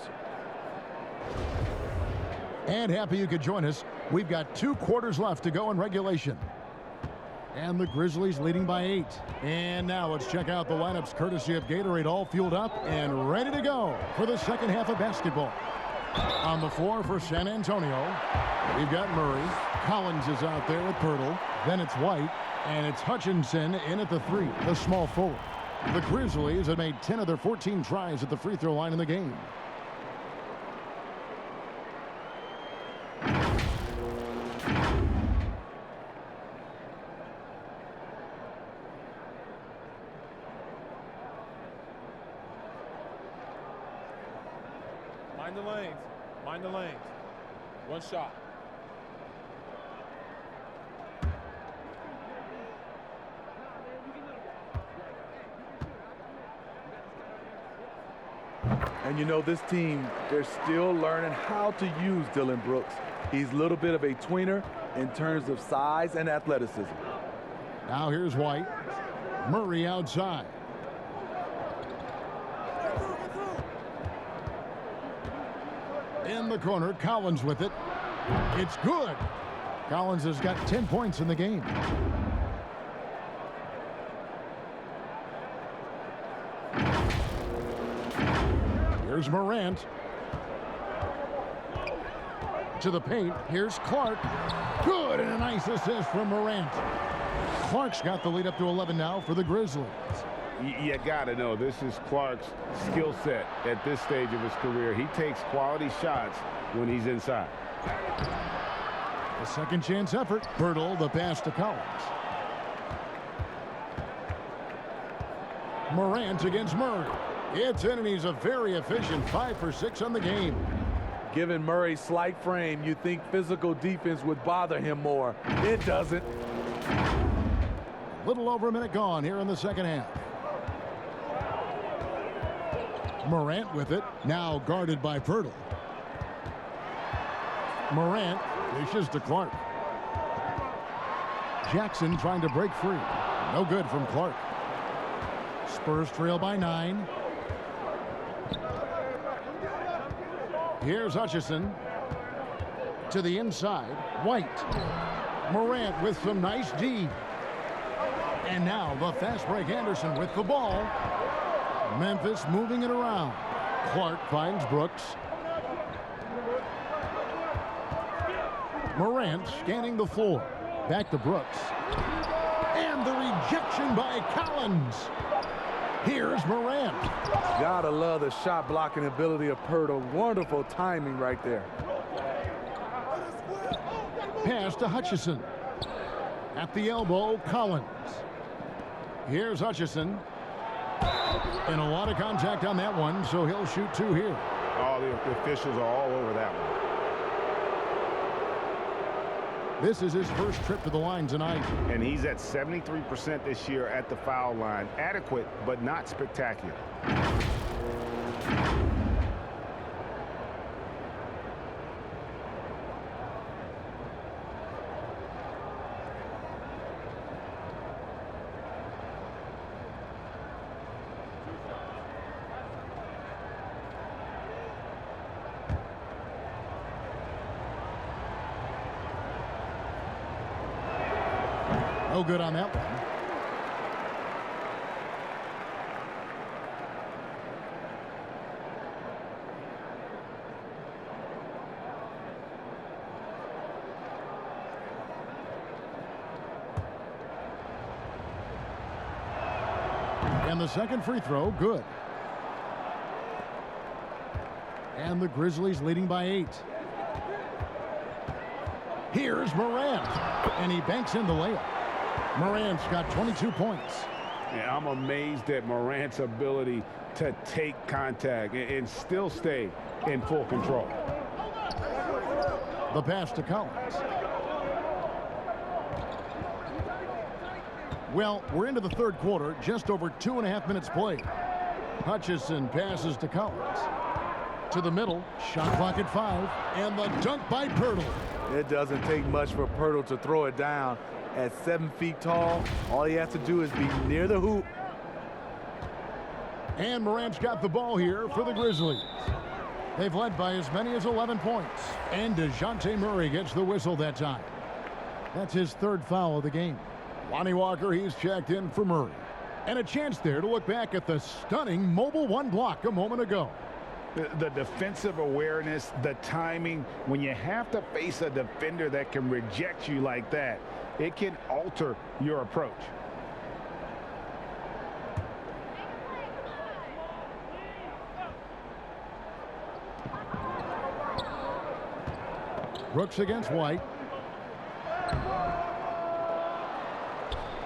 [SPEAKER 1] And happy you could join us. We've got 2 quarters left to go in regulation. And the Grizzlies leading by 8. And now let's check out the lineups courtesy of Gatorade, all fueled up and ready to go for the second half of basketball. On the floor for San Antonio, we've got Murray. Collins is out there with Poeltl. Then it's White, and it's Hutchinson in at the 3, the small forward. The Grizzlies have made 10 of their 14 tries at the free throw line in the game.
[SPEAKER 5] Mind the lanes. Mind the lanes. One shot.
[SPEAKER 4] And you know, this team, they're still learning how to use Dillon Brooks. He's a little bit of a tweener in terms of size and athleticism.
[SPEAKER 1] Now here's White. Murray outside. In the corner, Collins with it. It's good. Collins has got 10 points in the game. Here's Morant. To the paint. Here's Clark. Good, and a nice assist from Morant. Clark's got the lead up to 11 now for the Grizzlies.
[SPEAKER 3] You got to know, this is Clark's skill set at this stage of his career. He takes quality shots when he's inside.
[SPEAKER 1] A second chance effort. Poeltl, the pass to Collins. Morant against Murray. It's in, and he's a very efficient 5 for 6 on the game.
[SPEAKER 4] Given Murray's slight frame, you'd think physical defense would bother him more. It doesn't.
[SPEAKER 1] Little over a minute gone here in the second half. Morant with it. Now guarded by Pirtle. Morant dishes to Clark. Jackson trying to break free. No good from Clark. Spurs trail by 9. Here's Hutchison. To the inside. White. Morant with some nice D. And now the fast break Anderson with the ball. Memphis moving it around. Clark finds Brooks. Morant scanning the floor. Back to Brooks. And the rejection by Collins. Here's Morant.
[SPEAKER 4] Gotta love the shot blocking ability of Pirtle. Wonderful timing right there.
[SPEAKER 1] Pass to Hutchison. At the elbow, Collins. Here's Hutchison. And a lot of contact on that one, so he'll shoot 2 here.
[SPEAKER 3] Oh, the officials are all over that one.
[SPEAKER 1] This is his first trip to the line tonight.
[SPEAKER 3] And he's at 73% this year at the foul line. Adequate, but not spectacular.
[SPEAKER 1] No good on that one. And the second free throw, good. And the Grizzlies leading by 8. Here's Morant. And he banks in the layup. Morant's got 22 points.
[SPEAKER 3] Yeah, I'm amazed at Morant's ability to take contact and still stay in full control.
[SPEAKER 1] The pass to Collins. Well, we're into the third quarter, just over 2.5 minutes played. Hutchison passes to Collins. To the middle, shot clock at 5, and the dunk by Pirtle.
[SPEAKER 4] It doesn't take much for Pirtle to throw it down. At 7 feet tall, all he has to do is be near the hoop.
[SPEAKER 1] And Morant's got the ball here for the Grizzlies. They've led by as many as 11 points. And DeJounte Murray gets the whistle that time. That's his 3rd foul of the game. Lonnie Walker, he's checked in for Murray. And a chance there to look back at the stunning mobile 1 block a moment ago.
[SPEAKER 3] The defensive awareness, the timing, when you have to face a defender that can reject you like that, it can alter your approach.
[SPEAKER 1] Brooks against White.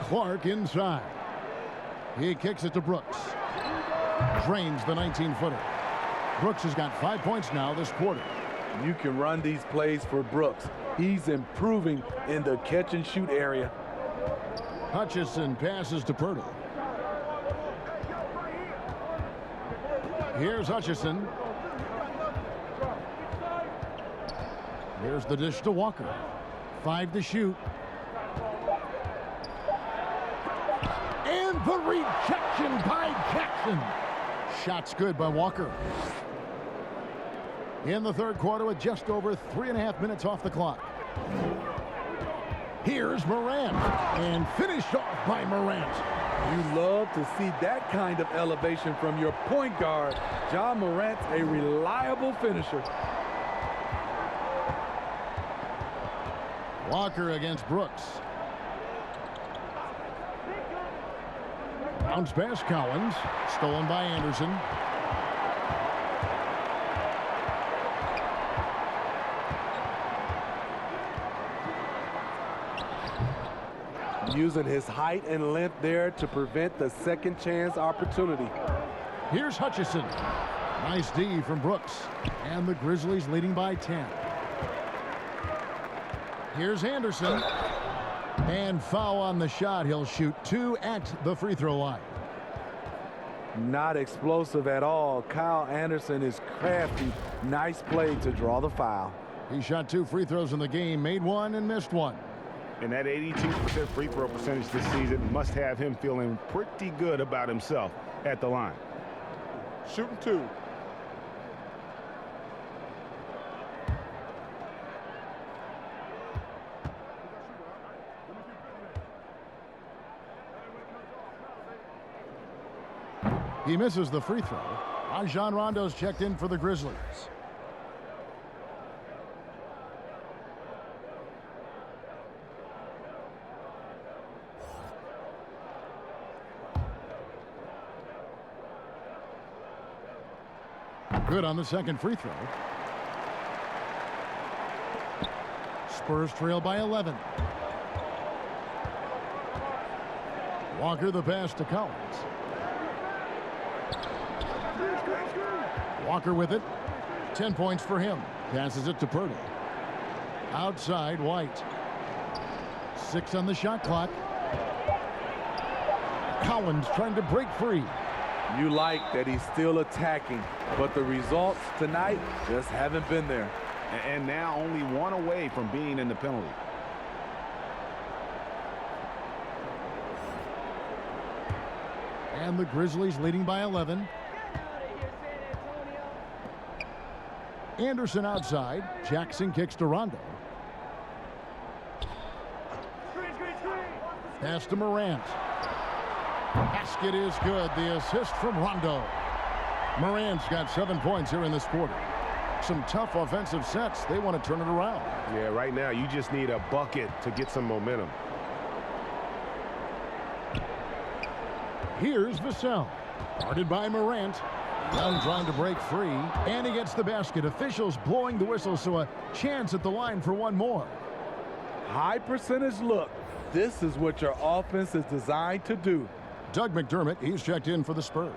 [SPEAKER 1] Clark inside. He kicks it to Brooks. Drains the 19-footer. Brooks has got 5 points now this quarter.
[SPEAKER 4] You can run these plays for Brooks. He's improving in the catch-and-shoot area.
[SPEAKER 1] Hutchison passes to Pirtle. Here's Hutchison. Here's the dish to Walker. 5 to shoot. And the rejection by Jackson. Shot's good by Walker. In the third quarter with just over 3.5 minutes off the clock. Here's Morant. And finished off by Morant.
[SPEAKER 4] You love to see that kind of elevation from your point guard. Ja Morant's a reliable finisher.
[SPEAKER 1] Walker against Brooks. Bounce pass Collins. Stolen by Anderson.
[SPEAKER 4] Using his height and length there to prevent the second chance opportunity.
[SPEAKER 1] Here's Hutchison. Nice D from Brooks. And the Grizzlies leading by 10. Here's Anderson. And foul on the shot. He'll shoot 2 at the free throw line.
[SPEAKER 4] Not explosive at all. Kyle Anderson is crafty. Nice play to draw the foul.
[SPEAKER 1] He shot 2 free throws in the game, made 1 and missed 1.
[SPEAKER 6] And that 82% free throw percentage this season must have him feeling pretty good about himself at the line.
[SPEAKER 9] Shooting 2.
[SPEAKER 1] He misses the free throw. Rajon Rondo's checked in for the Grizzlies. Good on the second free throw. Spurs trail by 11. Walker the pass to Collins. Walker with it. 10 points for him. Passes it to Purdy. Outside, White. 6 on the shot clock. Collins trying to break free.
[SPEAKER 4] You like that he's still attacking, but the results tonight just haven't been there.
[SPEAKER 6] And now only 1 away from being in the penalty.
[SPEAKER 1] And the Grizzlies leading by 11. Anderson outside. Jackson kicks to Rondo. Pass to Morant. Basket is good. The assist from Rondo. Morant's got 7 points here in this quarter. Some tough offensive sets. They want to turn it around.
[SPEAKER 10] Yeah, right now you just need a bucket to get some momentum.
[SPEAKER 1] Here's Vassell. Guarded by Morant. Young trying to break free. And he gets the basket. Officials blowing the whistle, so a chance at the line for one more.
[SPEAKER 4] High percentage look. This is what your offense is designed to do.
[SPEAKER 1] Doug McDermott, he's checked in for the Spurs.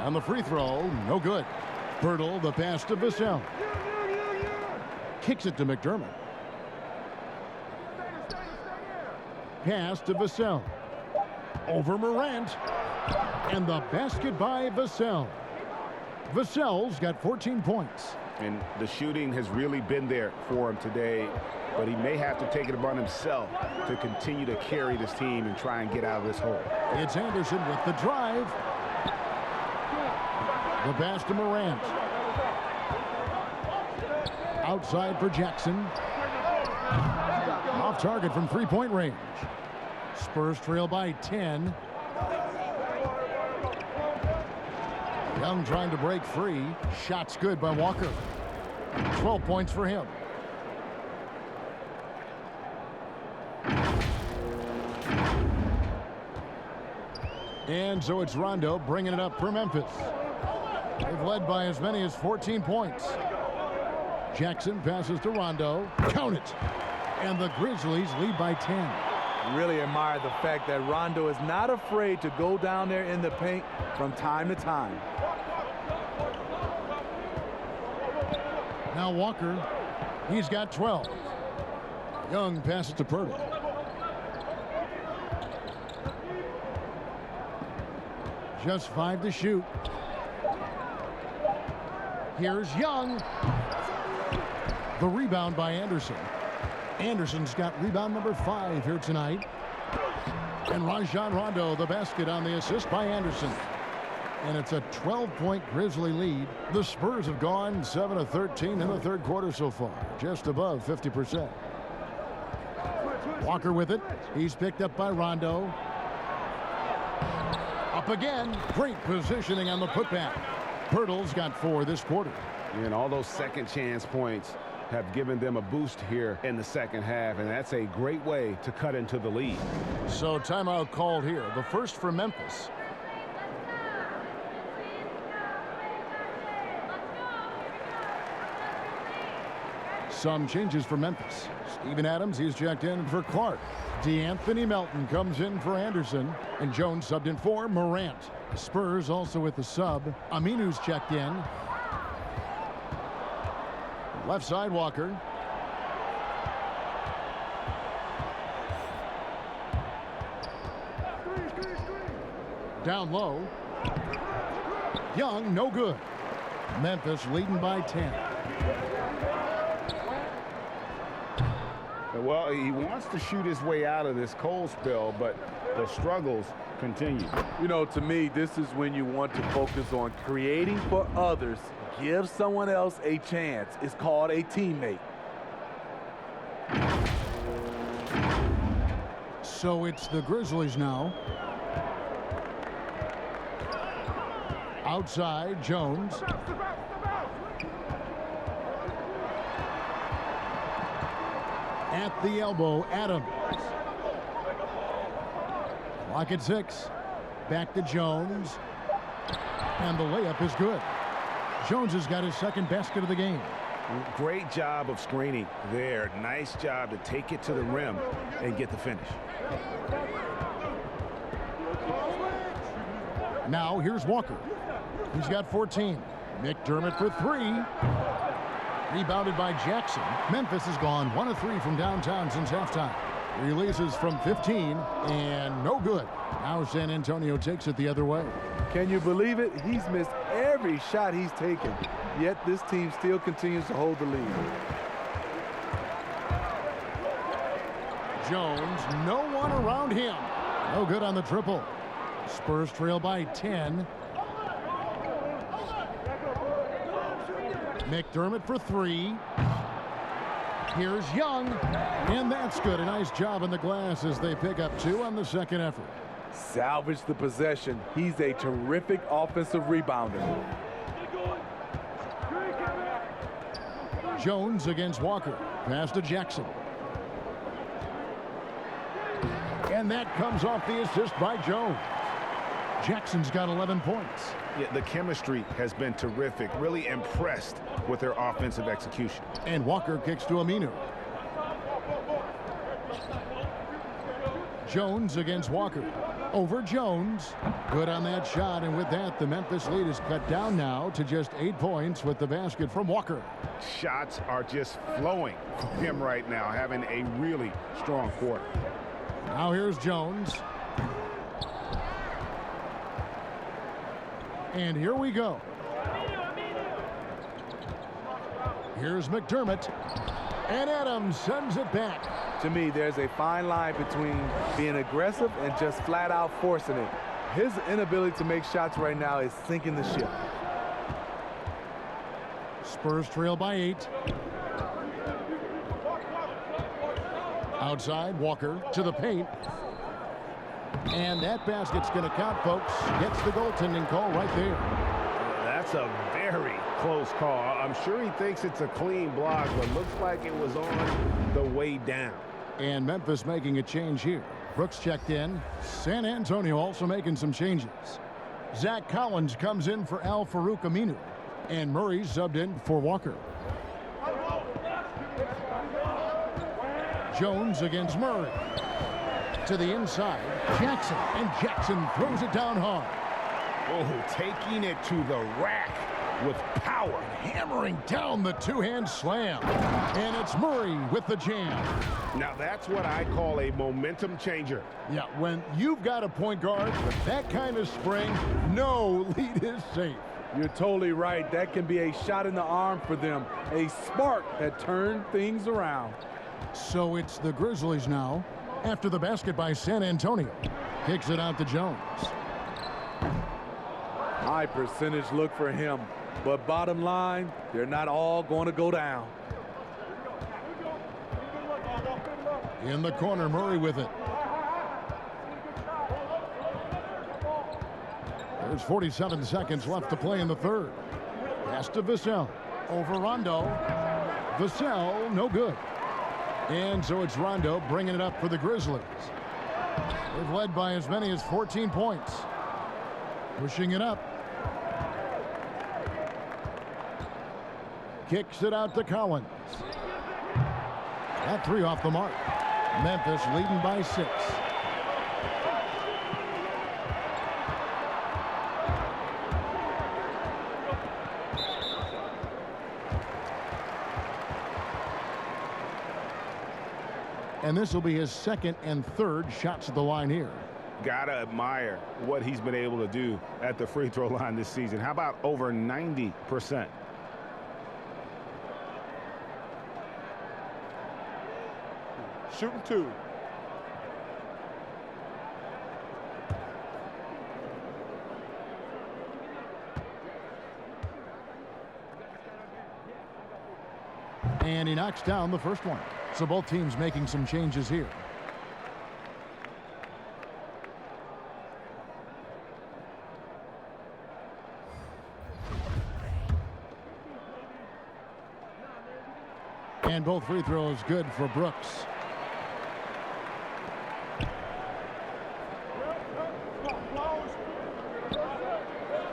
[SPEAKER 1] On the free throw, no good. Pirtle, the pass to Vassell. Kicks it to McDermott. Pass to Vassell. Over Morant. And the basket by Vassell. Vassell's got 14 points.
[SPEAKER 6] And the shooting has really been there for him today, but he may have to take it upon himself to continue to carry this team and try and get out of this hole.
[SPEAKER 1] It's Anderson with the drive. The pass to Morant. Outside for Jackson. Off target from three-point range. Spurs trail by 10. Young trying to break free. Shots good by Walker. 12 points for him. And so it's Rondo bringing it up for Memphis. They've led by as many as 14 points. Jackson passes to Rondo. Count it. And the Grizzlies lead by 10.
[SPEAKER 4] Really admire the fact that Rondo is not afraid to go down there in the paint from time to time.
[SPEAKER 1] Now Walker, he's got 12. Young passes to Purdy. Just 5 to shoot. Here's Young. The rebound by Anderson. Anderson's got rebound number 5 here tonight. And Rajon Rondo, the basket on the assist by Anderson. And it's a 12-point Grizzly lead. The Spurs have gone 7 of 13 in the third quarter so far, just above 50%. Walker with it. He's picked up by Rondo. Up again. Great positioning on the putback. Pirtle's got 4 this quarter.
[SPEAKER 6] And all those second chance points have given them a boost here in the second half, and that's a great way to cut into the lead.
[SPEAKER 1] So timeout called here. The first for Memphis. Some changes for Memphis. Steven Adams, he's checked in for Clark. DeAnthony Melton comes in for Anderson. And Jones subbed in for Morant. The Spurs also with the sub. Aminu's checked in. Left side, Walker. Down low. Young, no good. Memphis leading by 10.
[SPEAKER 3] Well, he wants to shoot his way out of this cold spell, but the struggles continue.
[SPEAKER 4] You know, to me, this is when you want to focus on creating for others. Give someone else a chance. It's called a teammate.
[SPEAKER 1] So it's the Grizzlies now. Outside, Jones. At the elbow, Adams. Clock at 6. Back to Jones. And the layup is good. Jones has got his second basket of the game.
[SPEAKER 3] Great job of screening there. Nice job to take it to the rim and get the finish.
[SPEAKER 1] Now here's Walker. He's got 14. McDermott for 3. Rebounded by Jackson. Memphis has gone 1 of 3 from downtown since halftime. Releases from 15 and no good. Now San Antonio takes it the other way.
[SPEAKER 4] Can you believe it? He's missed every shot he's taken. Yet this team still continues to hold the lead.
[SPEAKER 1] Jones, no one around him. No good on the triple. Spurs trail by 10. McDermott for 3. Here's Young, and that's good. A nice job on the glass as they pick up 2 on the second effort.
[SPEAKER 4] Salvage the possession. He's a terrific offensive rebounder.
[SPEAKER 1] Jones against Walker. Pass to Jackson. And that comes off the assist by Jones. Jackson's got 11 points.
[SPEAKER 3] Yeah, the chemistry has been terrific. Really impressed with their offensive execution.
[SPEAKER 1] And Walker kicks to Aminu. Jones against Walker. Over Jones. Good on that shot, and with that, the Memphis lead is cut down now to just 8 points with the basket from Walker.
[SPEAKER 3] Shots are just flowing from him right now, having a really strong quarter.
[SPEAKER 1] Now here's Jones. And here we go. Here's McDermott. And Adams sends it back.
[SPEAKER 4] To me, there's a fine line between being aggressive and just flat out forcing it. His inability to make shots right now is sinking the ship.
[SPEAKER 1] Spurs trail by 8. Outside, Walker to the paint. And that basket's going to count, folks. Gets the goaltending call right there.
[SPEAKER 3] That's a very close call. I'm sure he thinks it's a clean block, but looks like it was on the way down.
[SPEAKER 1] And Memphis making a change here. Brooks checked in. San Antonio also making some changes. Zach Collins comes in for Al-Farouq Aminu. And Murray subbed in for Walker. Jones against Murray. To the inside, Jackson. And Jackson throws it down hard.
[SPEAKER 3] Oh, taking it to the rack with power.
[SPEAKER 1] Hammering down the two-hand slam. And it's Murray with the jam.
[SPEAKER 3] Now that's what I call a momentum changer.
[SPEAKER 1] Yeah, when you've got a point guard with that kind of spring, no lead is safe.
[SPEAKER 4] You're totally right. That can be a shot in the arm for them. A spark that turned things around.
[SPEAKER 1] So it's the Grizzlies now. After the basket by San Antonio. Kicks it out to Jones.
[SPEAKER 4] High percentage look for him. But bottom line, they're not all going to go down.
[SPEAKER 1] In the corner, Murray with it. There's 47 seconds left to play in the third. Pass to Vassell. Over Rondo. Vassell, no good. And so it's Rondo bringing it up for the Grizzlies. They've led by as many as 14 points. Pushing it up. Kicks it out to Collins. That three off the mark. Memphis leading by 6. And this will be his second and third shots at the line here.
[SPEAKER 3] Gotta admire what he's been able to do at the free throw line this season. How about over 90%?
[SPEAKER 9] Shooting 2.
[SPEAKER 1] And he knocks down the first one. So both teams making some changes here. And both free throws good for Brooks.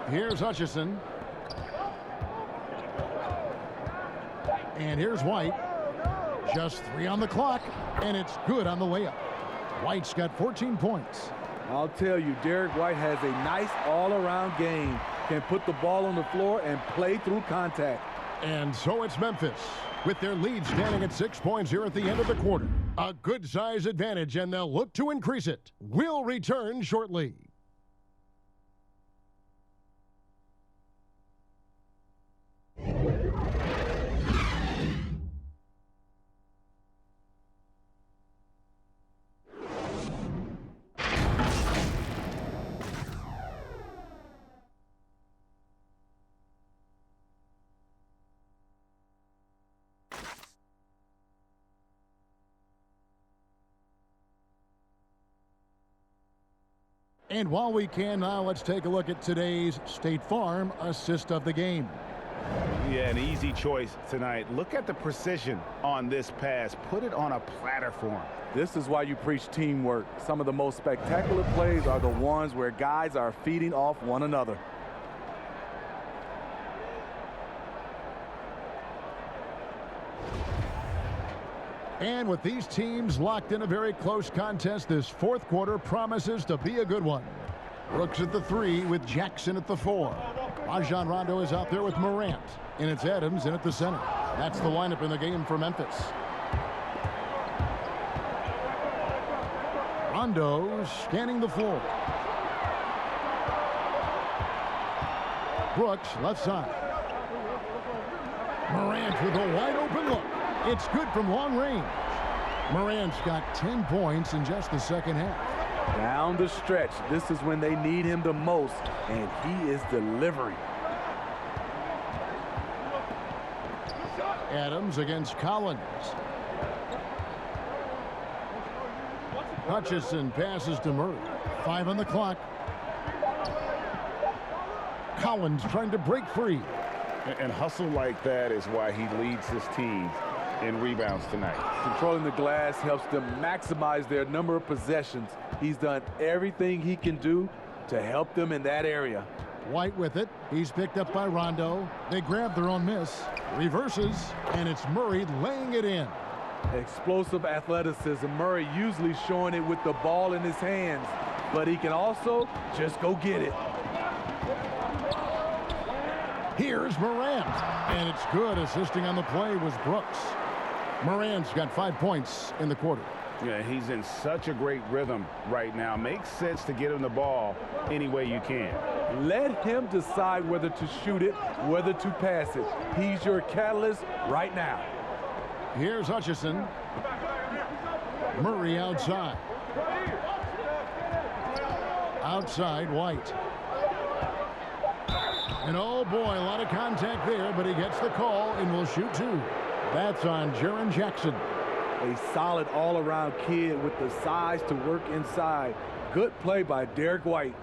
[SPEAKER 1] Here's Hutchison. And here's White. Just 3 on the clock, and it's good on the layup. White's got 14 points.
[SPEAKER 4] I'll tell you, Derek White has a nice all-around game. Can put the ball on the floor and play through contact.
[SPEAKER 1] And so it's Memphis, with their lead standing at 6 points here at the end of the quarter. A good size advantage, and they'll look to increase it. We'll return shortly. And while we can now, let's take a look at today's State Farm assist of the game.
[SPEAKER 3] Yeah, an easy choice tonight. Look at the precision on this pass. Put it on a platter for him.
[SPEAKER 4] This is why you preach teamwork. Some of the most spectacular plays are the ones where guys are feeding off one another.
[SPEAKER 1] And with these teams locked in a very close contest, this fourth quarter promises to be a good one. Brooks at the 3 with Jackson at the 4. Rajon Rondo is out there with Morant. And it's Adams in at the center. That's the lineup in the game for Memphis. Rondo scanning the floor. Brooks left side. Morant with a wide open look. It's good from long range. Morant's got 10 points in just the second half.
[SPEAKER 4] Down the stretch, this is when they need him the most, and he is delivering.
[SPEAKER 1] Adams against Collins. Hutchison passes to Murray. 5 on the clock. Collins trying to break free.
[SPEAKER 3] And hustle like that is why he leads his team in rebounds tonight.
[SPEAKER 4] Controlling the glass helps them maximize their number of possessions. He's done everything he can do to help them in that area.
[SPEAKER 1] White with it. He's picked up by Rondo. They grab their own miss. Reverses, and it's Murray laying it in.
[SPEAKER 4] Explosive athleticism. Murray usually showing it with the ball in his hands, but he can also just go get it.
[SPEAKER 1] Here's Morant, and it's good. Assisting on the play was Brooks. Morant's got 5 points in the quarter.
[SPEAKER 3] Yeah, he's in such a great rhythm right now. Makes sense to get him the ball any way you can.
[SPEAKER 4] Let him decide whether to shoot it, whether to pass it. He's your catalyst right now.
[SPEAKER 1] Here's Hutchison. Murray outside. Outside, White. And oh boy, a lot of contact there, but he gets the call and will shoot 2. That's on Jaren Jackson.
[SPEAKER 4] A solid all-around kid with the size to work inside. Good play by Derek White.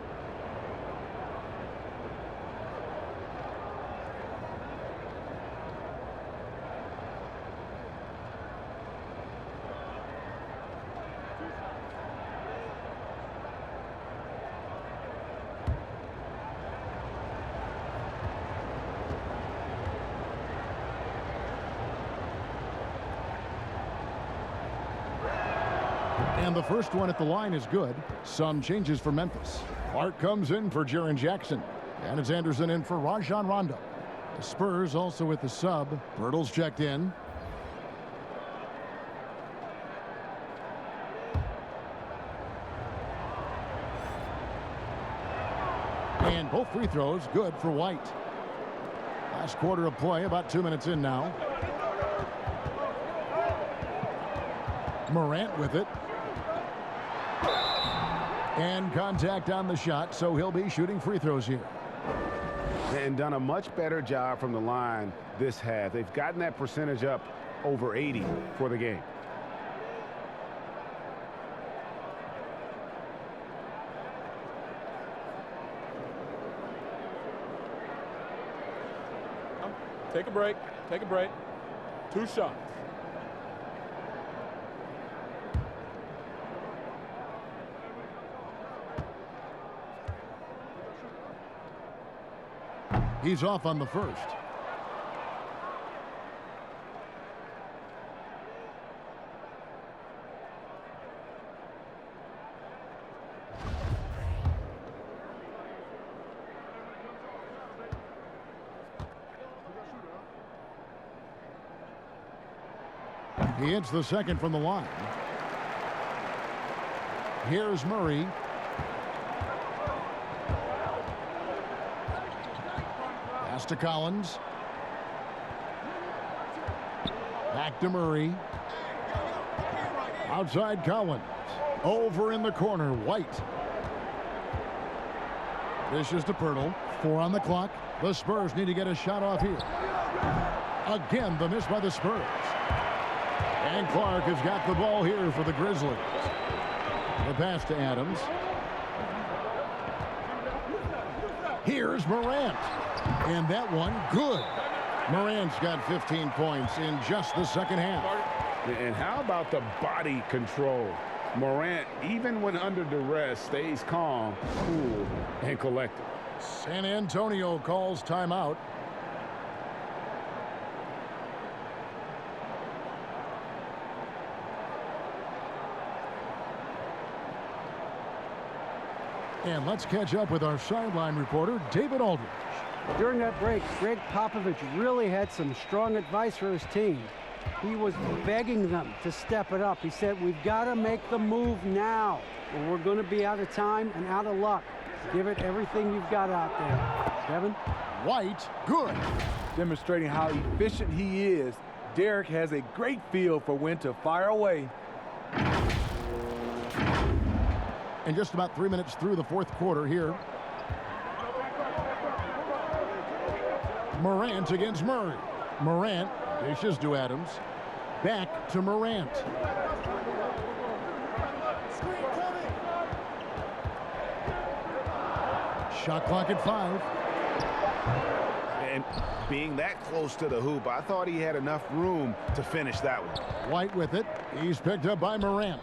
[SPEAKER 1] And the first one at the line is good. Some changes for Memphis. Clark comes in for Jaren Jackson. And it's Anderson in for Rajon Rondo. The Spurs also with the sub. Pirtle's checked in. And both free throws good for White. Last quarter of play, about 2 minutes in now. Morant with it. And contact on the shot, so he'll be shooting free throws here.
[SPEAKER 3] And done a much better job from the line this half. They've gotten that percentage up over 80 for the game.
[SPEAKER 5] Take a break. Take a break. 2 shots.
[SPEAKER 1] He's off on the first. He hits the second from the line. Here's Murray. Pass to Collins. Back to Murray. Outside Collins. Over in the corner, White. Dishes to Pirtle. 4 on the clock. The Spurs need to get a shot off here. Again, the miss by the Spurs. And Clark has got the ball here for the Grizzlies. The pass to Adams. Here's Morant. And that one, good. Morant's got 15 points in just the second half.
[SPEAKER 3] And how about the body control? Morant, even when under duress, stays calm, cool, and collected.
[SPEAKER 1] San Antonio calls timeout. And let's catch up with our sideline reporter, David Aldridge.
[SPEAKER 2] During that break, Greg Popovich really had some strong advice for his team. He was begging them to step it up. He said, we've got to make the move now, or we're going to be out of time and out of luck. Give it everything you've got out there. Kevin?
[SPEAKER 1] White, good.
[SPEAKER 4] Demonstrating how efficient he is, Derek has a great feel for when to fire away.
[SPEAKER 1] And just about 3 minutes through the fourth quarter here. Morant against Murray. Morant dishes to Adams. Back to Morant. Shot clock at 5.
[SPEAKER 3] And being that close to the hoop, I thought he had enough room to finish that one.
[SPEAKER 1] White with it. He's picked up by Morant.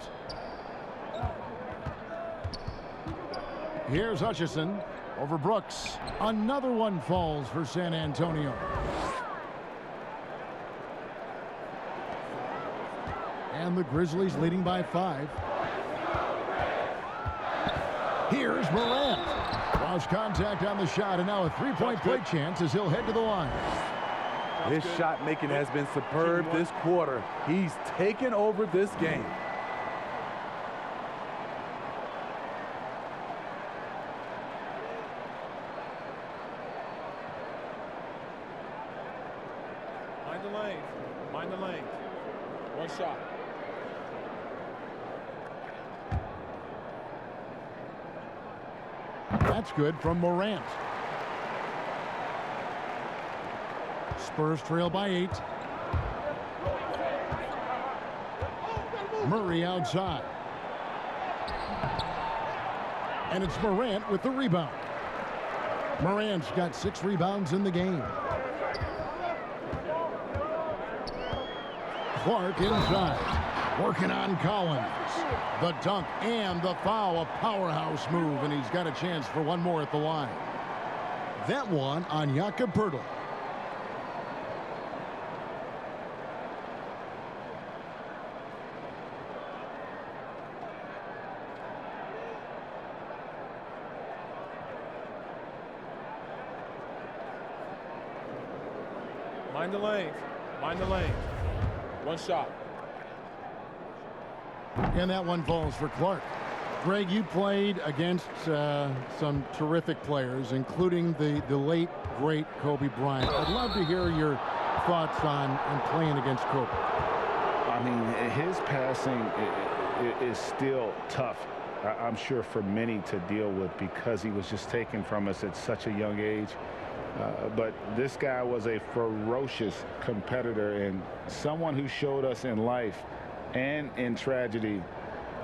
[SPEAKER 1] Here's Hutchison over Brooks. Another one falls for San Antonio. And the Grizzlies leading by 5. Here's Morant. Lost contact on the shot, and now a three-point play chance as he'll head to the line.
[SPEAKER 4] His shot making has been superb this quarter. He's taken over this game.
[SPEAKER 5] Mind the lanes. Mind the lanes. 1 shot.
[SPEAKER 1] That's good from Morant. Spurs trail by 8. Murray outside. And it's Morant with the rebound. Morant's got 6 rebounds in the game. Clark inside. Working on Collins. The dunk and the foul, a powerhouse move, and he's got a chance for one more at the line. That one on Jakob Poeltl.
[SPEAKER 5] Mind the lanes. Mind the lanes. One shot.
[SPEAKER 1] And that one falls for Clark. Greg, you played against some terrific players, including the late, great Kobe Bryant. I'd love to hear your thoughts on playing against Kobe.
[SPEAKER 6] I mean, his passing is still tough, I'm sure, for many to deal with because he was just taken from us at such a young age. But this guy was a ferocious competitor and someone who showed us in life and in tragedy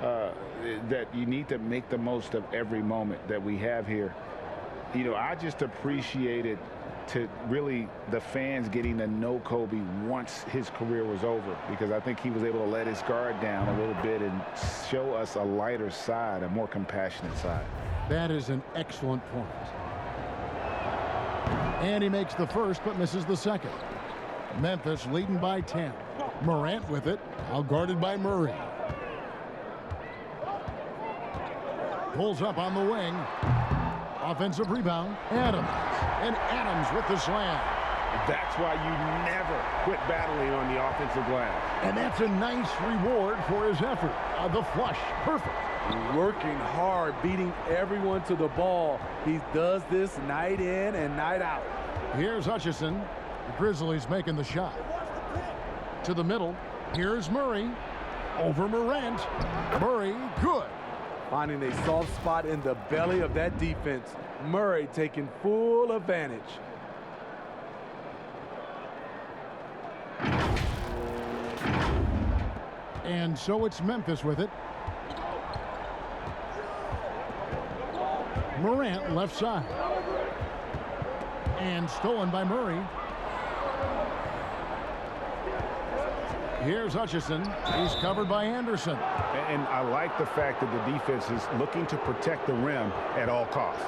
[SPEAKER 6] that you need to make the most of every moment that we have here. You know, I just appreciated to really the fans getting to know Kobe once his career was over, because I think he was able to let his guard down a little bit and show us a lighter side, a more compassionate side.
[SPEAKER 1] That is an excellent point. And he makes the first but misses the second. Memphis leading by 10. Morant with it, out guarded by Murray. Pulls up on the wing. Offensive rebound, Adams. And Adams with the slam.
[SPEAKER 6] That's why you never quit battling on the offensive glass.
[SPEAKER 1] And that's a nice reward for his effort. The flush, perfect.
[SPEAKER 4] Working hard, beating everyone to the ball. He does this night in and night out.
[SPEAKER 1] Here's Hutchison. The Grizzlies making the shot. To the middle. Here's Murray. Over Morant. Murray, good.
[SPEAKER 4] Finding a soft spot in the belly of that defense. Murray taking full advantage.
[SPEAKER 1] And so it's Memphis with it. Morant left side. And stolen by Murray. Here's Hutchison. He's covered by Anderson.
[SPEAKER 6] And I like the fact that the defense is looking to protect the rim at all costs.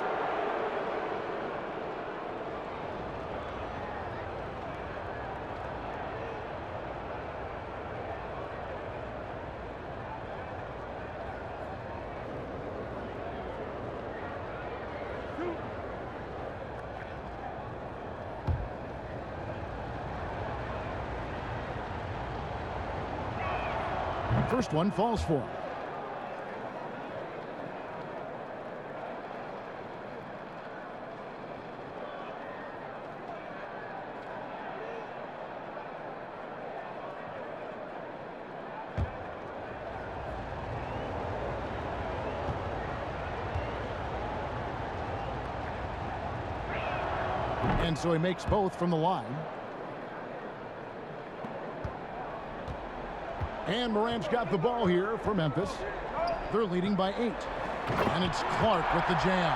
[SPEAKER 1] First one falls for him. And so he makes both from the line. And Morant's got the ball here for Memphis. They're leading by 8. And it's Clark with the jam.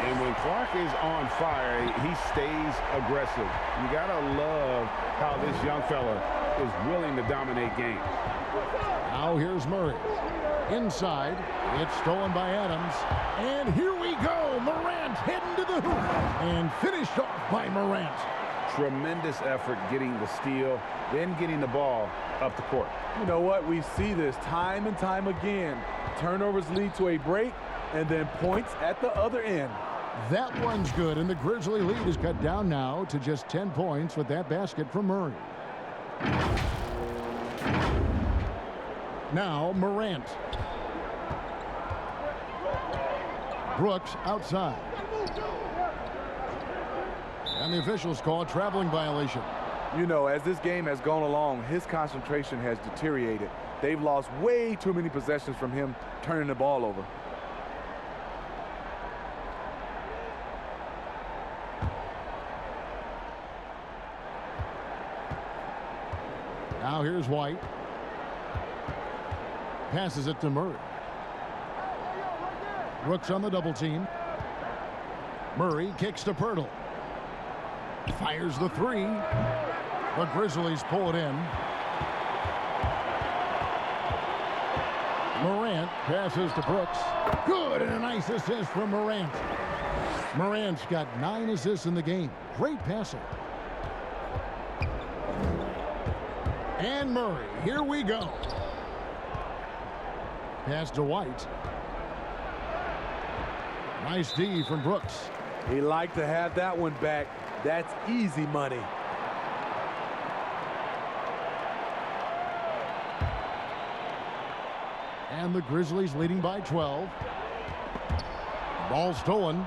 [SPEAKER 6] And when Clark is on fire, he stays aggressive. You got to love how this young fella is willing to dominate games.
[SPEAKER 1] Now here's Murray. Inside. It's stolen by Adams. And here we go. Morant heading to the hoop. And finished off by Morant.
[SPEAKER 6] Tremendous effort getting the steal, then getting the ball up the court.
[SPEAKER 4] You know what? We see this time and time again. Turnovers lead to a break, and then points at the other end.
[SPEAKER 1] That one's good, and the Grizzly lead is cut down now to just 10 points with that basket from Murray. Now Morant. Brooks outside. And the officials call a traveling violation.
[SPEAKER 4] You know, as this game has gone along, his concentration has deteriorated. They've lost way too many possessions from him turning the ball over.
[SPEAKER 1] Now here's White. Passes it to Murray. Brooks on the double team. Murray kicks to Pirtle. Fires the three. The Grizzlies pull it in. Morant passes to Brooks. Good, and a nice assist from Morant. Morant's got 9 assists in the game. Great passing. And Murray, here we go. Pass to White. Nice D from Brooks.
[SPEAKER 4] He liked to have that one back. That's easy money.
[SPEAKER 1] And the Grizzlies leading by 12. Ball stolen.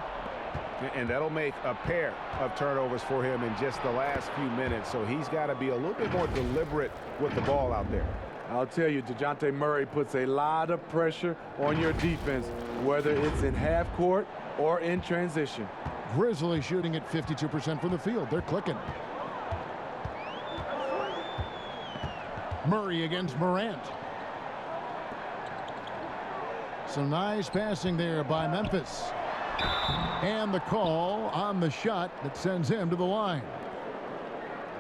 [SPEAKER 6] And that'll make a pair of turnovers for him in just the last few minutes. So he's got to be a little bit more deliberate with the ball out there.
[SPEAKER 4] I'll tell you, DeJounte Murray puts a lot of pressure on your defense, whether it's in half court or in transition.
[SPEAKER 1] Grizzlies shooting at 52% from the field. They're clicking. Murray against Morant. Some nice passing there by Memphis. And the call on the shot that sends him to the line.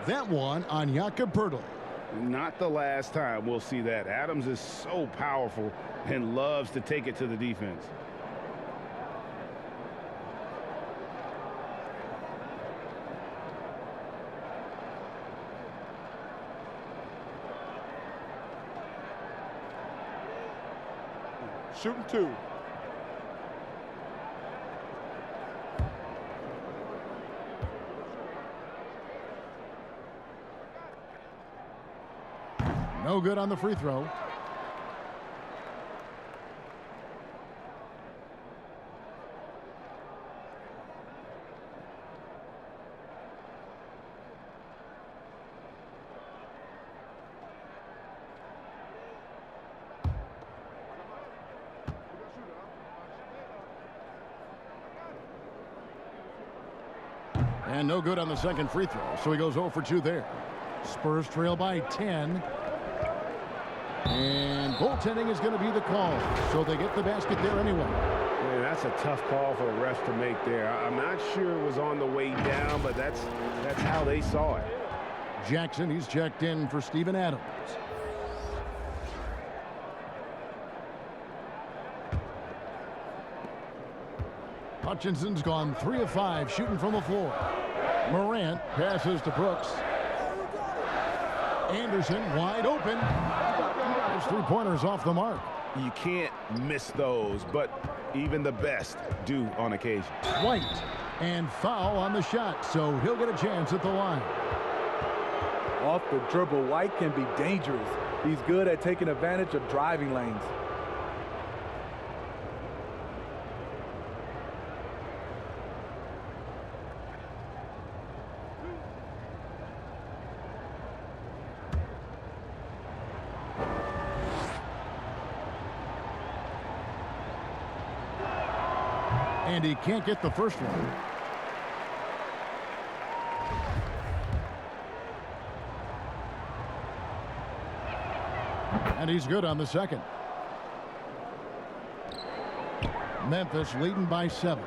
[SPEAKER 1] That one on Jakob Poeltl.
[SPEAKER 6] Not the last time we'll see that. Adams is so powerful and loves to take it to the defense.
[SPEAKER 5] Shooting 2.
[SPEAKER 1] No good on the free throw. And no good on the second free throw, so he goes 0 for 2 there. Spurs trail by 10. And goaltending is going to be the call, so they get the basket there anyway.
[SPEAKER 6] Man, that's a tough call for the refs to make there. I'm not sure it was on the way down, but that's how they saw it.
[SPEAKER 1] Jackson, he's checked in for Steven Adams. Hutchinson's gone 3 of 5 shooting from the floor. Morant passes to Brooks. Anderson wide open. Those 3-pointers off the mark.
[SPEAKER 6] You can't miss those, but even the best do on occasion.
[SPEAKER 1] White, and foul on the shot, so he'll get a chance at the line.
[SPEAKER 4] Off the dribble, White can be dangerous. He's good at taking advantage of driving lanes.
[SPEAKER 1] And he can't get the first one. And he's good on the second. Memphis leading by 7.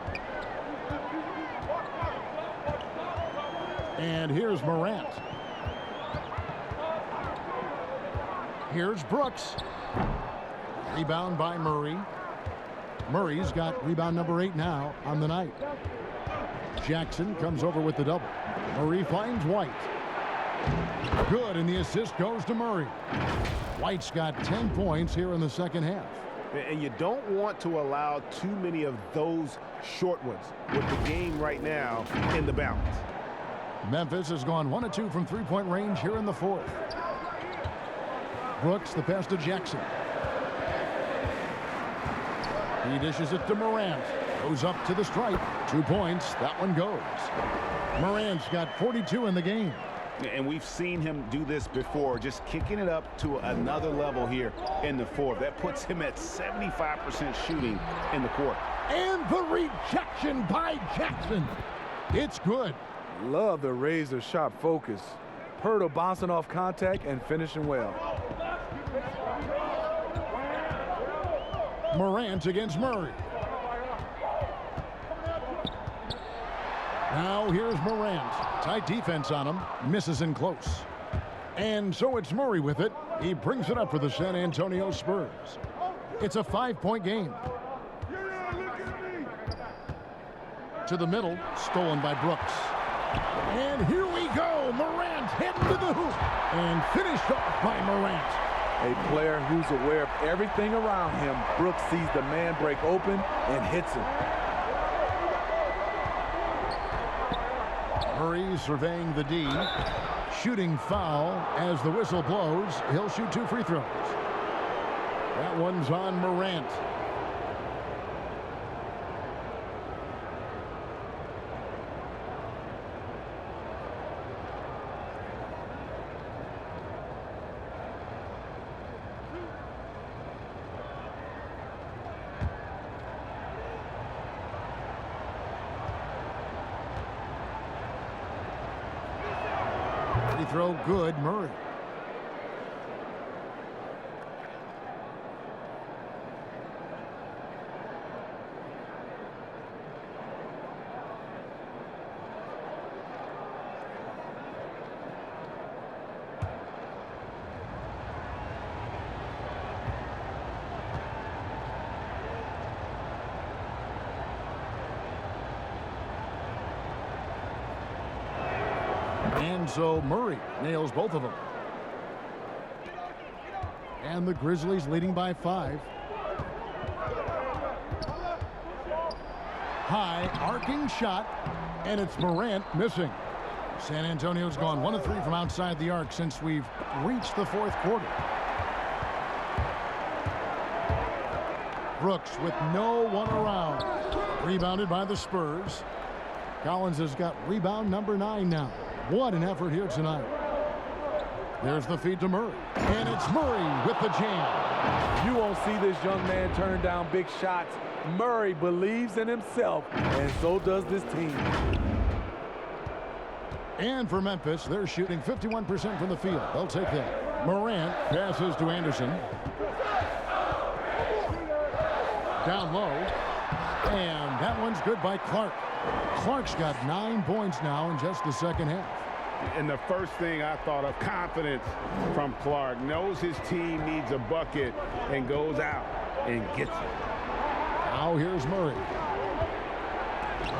[SPEAKER 1] And here's Morant. Here's Brooks. Rebound by Murray. Murray's got rebound number 8 now on the night. Jackson comes over with the double. Murray finds White. Good, and the assist goes to Murray. White's got 10 points here in the second half.
[SPEAKER 6] And you don't want to allow too many of those short ones with the game right now in the balance.
[SPEAKER 1] Memphis has gone 1 of 2 from 3-point range here in the fourth. Brooks, the pass to Jackson. He dishes it to Morant. Goes up to the stripe. 2 points. That one goes. Morant's got 42 in the game.
[SPEAKER 6] And we've seen him do this before, just kicking it up to another level here in the fourth. That puts him at 75% shooting in the quarter.
[SPEAKER 1] And the rejection by Jackson. It's good.
[SPEAKER 4] Love the razor-sharp focus. Poeltl bouncing off contact and finishing well.
[SPEAKER 1] Morant against Murray. Now here's Morant. Tight defense on him. Misses in close. And so it's Murray with it. He brings it up for the San Antonio Spurs. It's a 5-point game. To the middle. Stolen by Brooks. And here we go. Morant heading to the hoop. And finished off by Morant.
[SPEAKER 4] A player who's aware of everything around him. Brooks sees the man break open and hits him.
[SPEAKER 1] Murray surveying the D. Shooting foul as the whistle blows. He'll shoot 2 free throws. That one's on Morant. Free throw good, Murray. And so Murray nails both of them. And the Grizzlies leading by 5. High arcing shot, and it's Morant missing. San Antonio's gone 1 of 3 from outside the arc since we've reached the 4th quarter. Brooks with no one around. Rebounded by the Spurs. Collins has got rebound number 9 now. What an effort here tonight. There's the feed to Murray. And it's Murray with the jam.
[SPEAKER 4] You won't see this young man turn down big shots. Murray believes in himself, and so does this team.
[SPEAKER 1] And for Memphis, they're shooting 51% from the field. They'll take that. Morant passes to Anderson. Down low. And that one's good by Clark. Clark's got 9 points now in just the second half.
[SPEAKER 6] And the first thing I thought of, confidence from Clark. Knows his team needs a bucket and goes out and gets it.
[SPEAKER 1] Now here's Murray.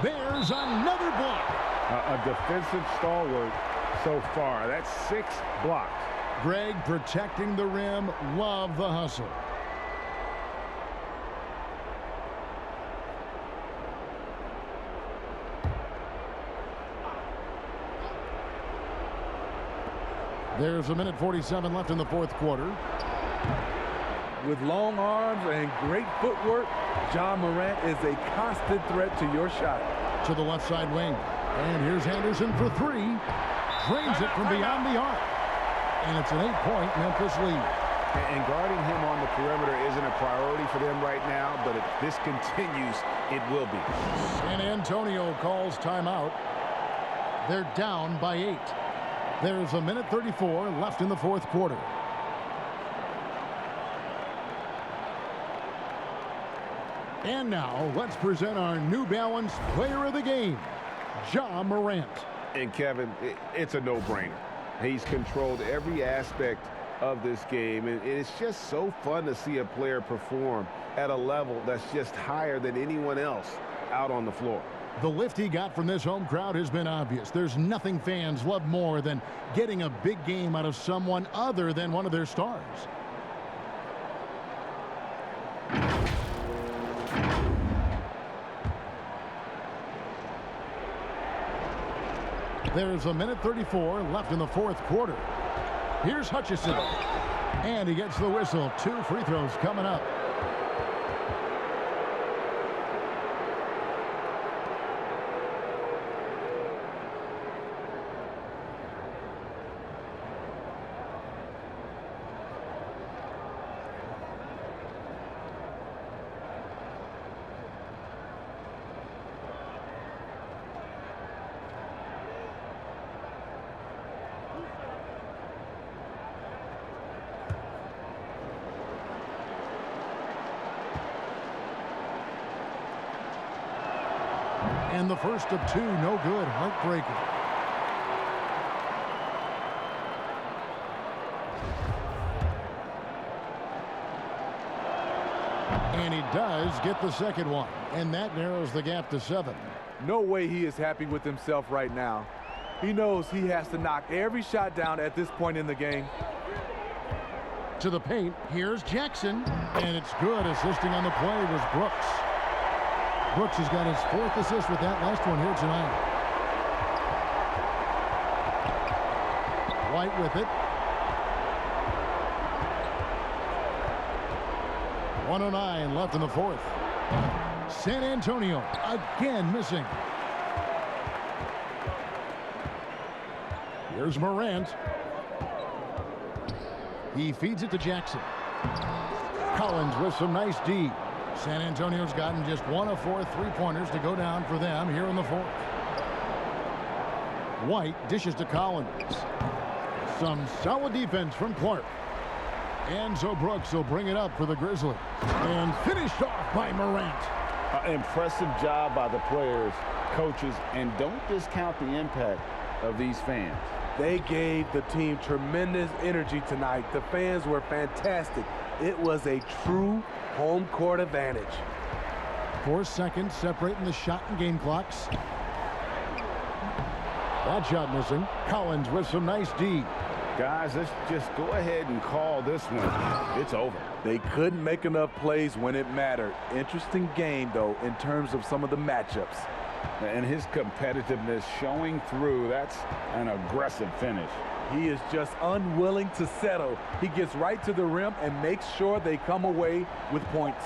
[SPEAKER 1] There's another block.
[SPEAKER 6] A defensive stalwart so far. That's 6 blocks.
[SPEAKER 1] Greg protecting the rim. Love the hustle. There's 1:47 left in the 4th quarter.
[SPEAKER 4] With long arms and great footwork, John Morant is a constant threat to your shot.
[SPEAKER 1] To the left side wing. And here's Anderson for 3. Drains it from beyond the arc. And it's an 8-point Memphis lead.
[SPEAKER 6] And guarding him on the perimeter isn't a priority for them right now, but if this continues, it will be.
[SPEAKER 1] San Antonio calls timeout. They're down by 8. There's 1:34 left in the 4th quarter. And now let's present our New Balance Player of the Game, Ja Morant.
[SPEAKER 6] And Kevin, it's a no-brainer. He's controlled every aspect of this game, and it's just so fun to see a player perform at a level that's just higher than anyone else out on the floor.
[SPEAKER 1] The lift he got from this home crowd has been obvious. There's nothing fans love more than getting a big game out of someone other than one of their stars. There's 1:34 left in the 4th quarter. Here's Hutchison. And he gets the whistle. 2 free throws coming up. And the first of 2, no good. Heartbreaker. And he does get the second one. And that narrows the gap to 7.
[SPEAKER 4] No way he is happy with himself right now. He knows he has to knock every shot down at this point in the game.
[SPEAKER 1] To the paint, here's Jackson. And it's good. Assisting on the play was Brooks. Brooks has got his 4th assist with that last one here tonight. White with it. 1:09 left in the fourth. San Antonio again missing. Here's Morant. He feeds it to Jackson. Collins with some nice D. San Antonio's gotten just 1 of 4 three-pointers to go down for them here in the fourth. White dishes to Collins. Some solid defense from Clark. Enzo Brooks will bring it up for the Grizzlies. And finished off by Morant.
[SPEAKER 3] Impressive job by the players, coaches, and don't discount the impact of these fans.
[SPEAKER 4] They gave the team tremendous energy tonight. The fans were fantastic. It was a true home court advantage.
[SPEAKER 1] 4 seconds separating the shot and game clocks. That shot missing. Collins with some nice D.
[SPEAKER 3] Guys, let's just go ahead and call this one. It's over.
[SPEAKER 4] They couldn't make enough plays when it mattered. Interesting game, though, in terms of some of the matchups.
[SPEAKER 3] And his competitiveness showing through. That's an aggressive finish.
[SPEAKER 4] He is just unwilling to settle. He gets right to the rim and makes sure they come away with points.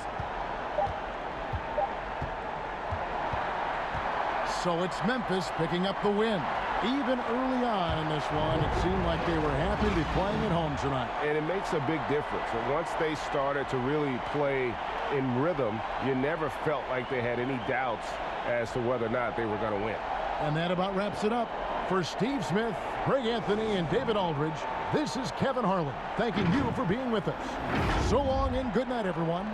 [SPEAKER 1] So it's Memphis picking up the win. Even early on in this one, it seemed like they were happy to be playing at home tonight.
[SPEAKER 10] And it makes a big difference. And once they started to really play in rhythm, you never felt like they had any doubts as to whether or not they were going to win.
[SPEAKER 1] And that about wraps it up. For Steve Smith, Craig Anthony, and David Aldridge, this is Kevin Harlan thanking you for being with us. So long and good night, everyone.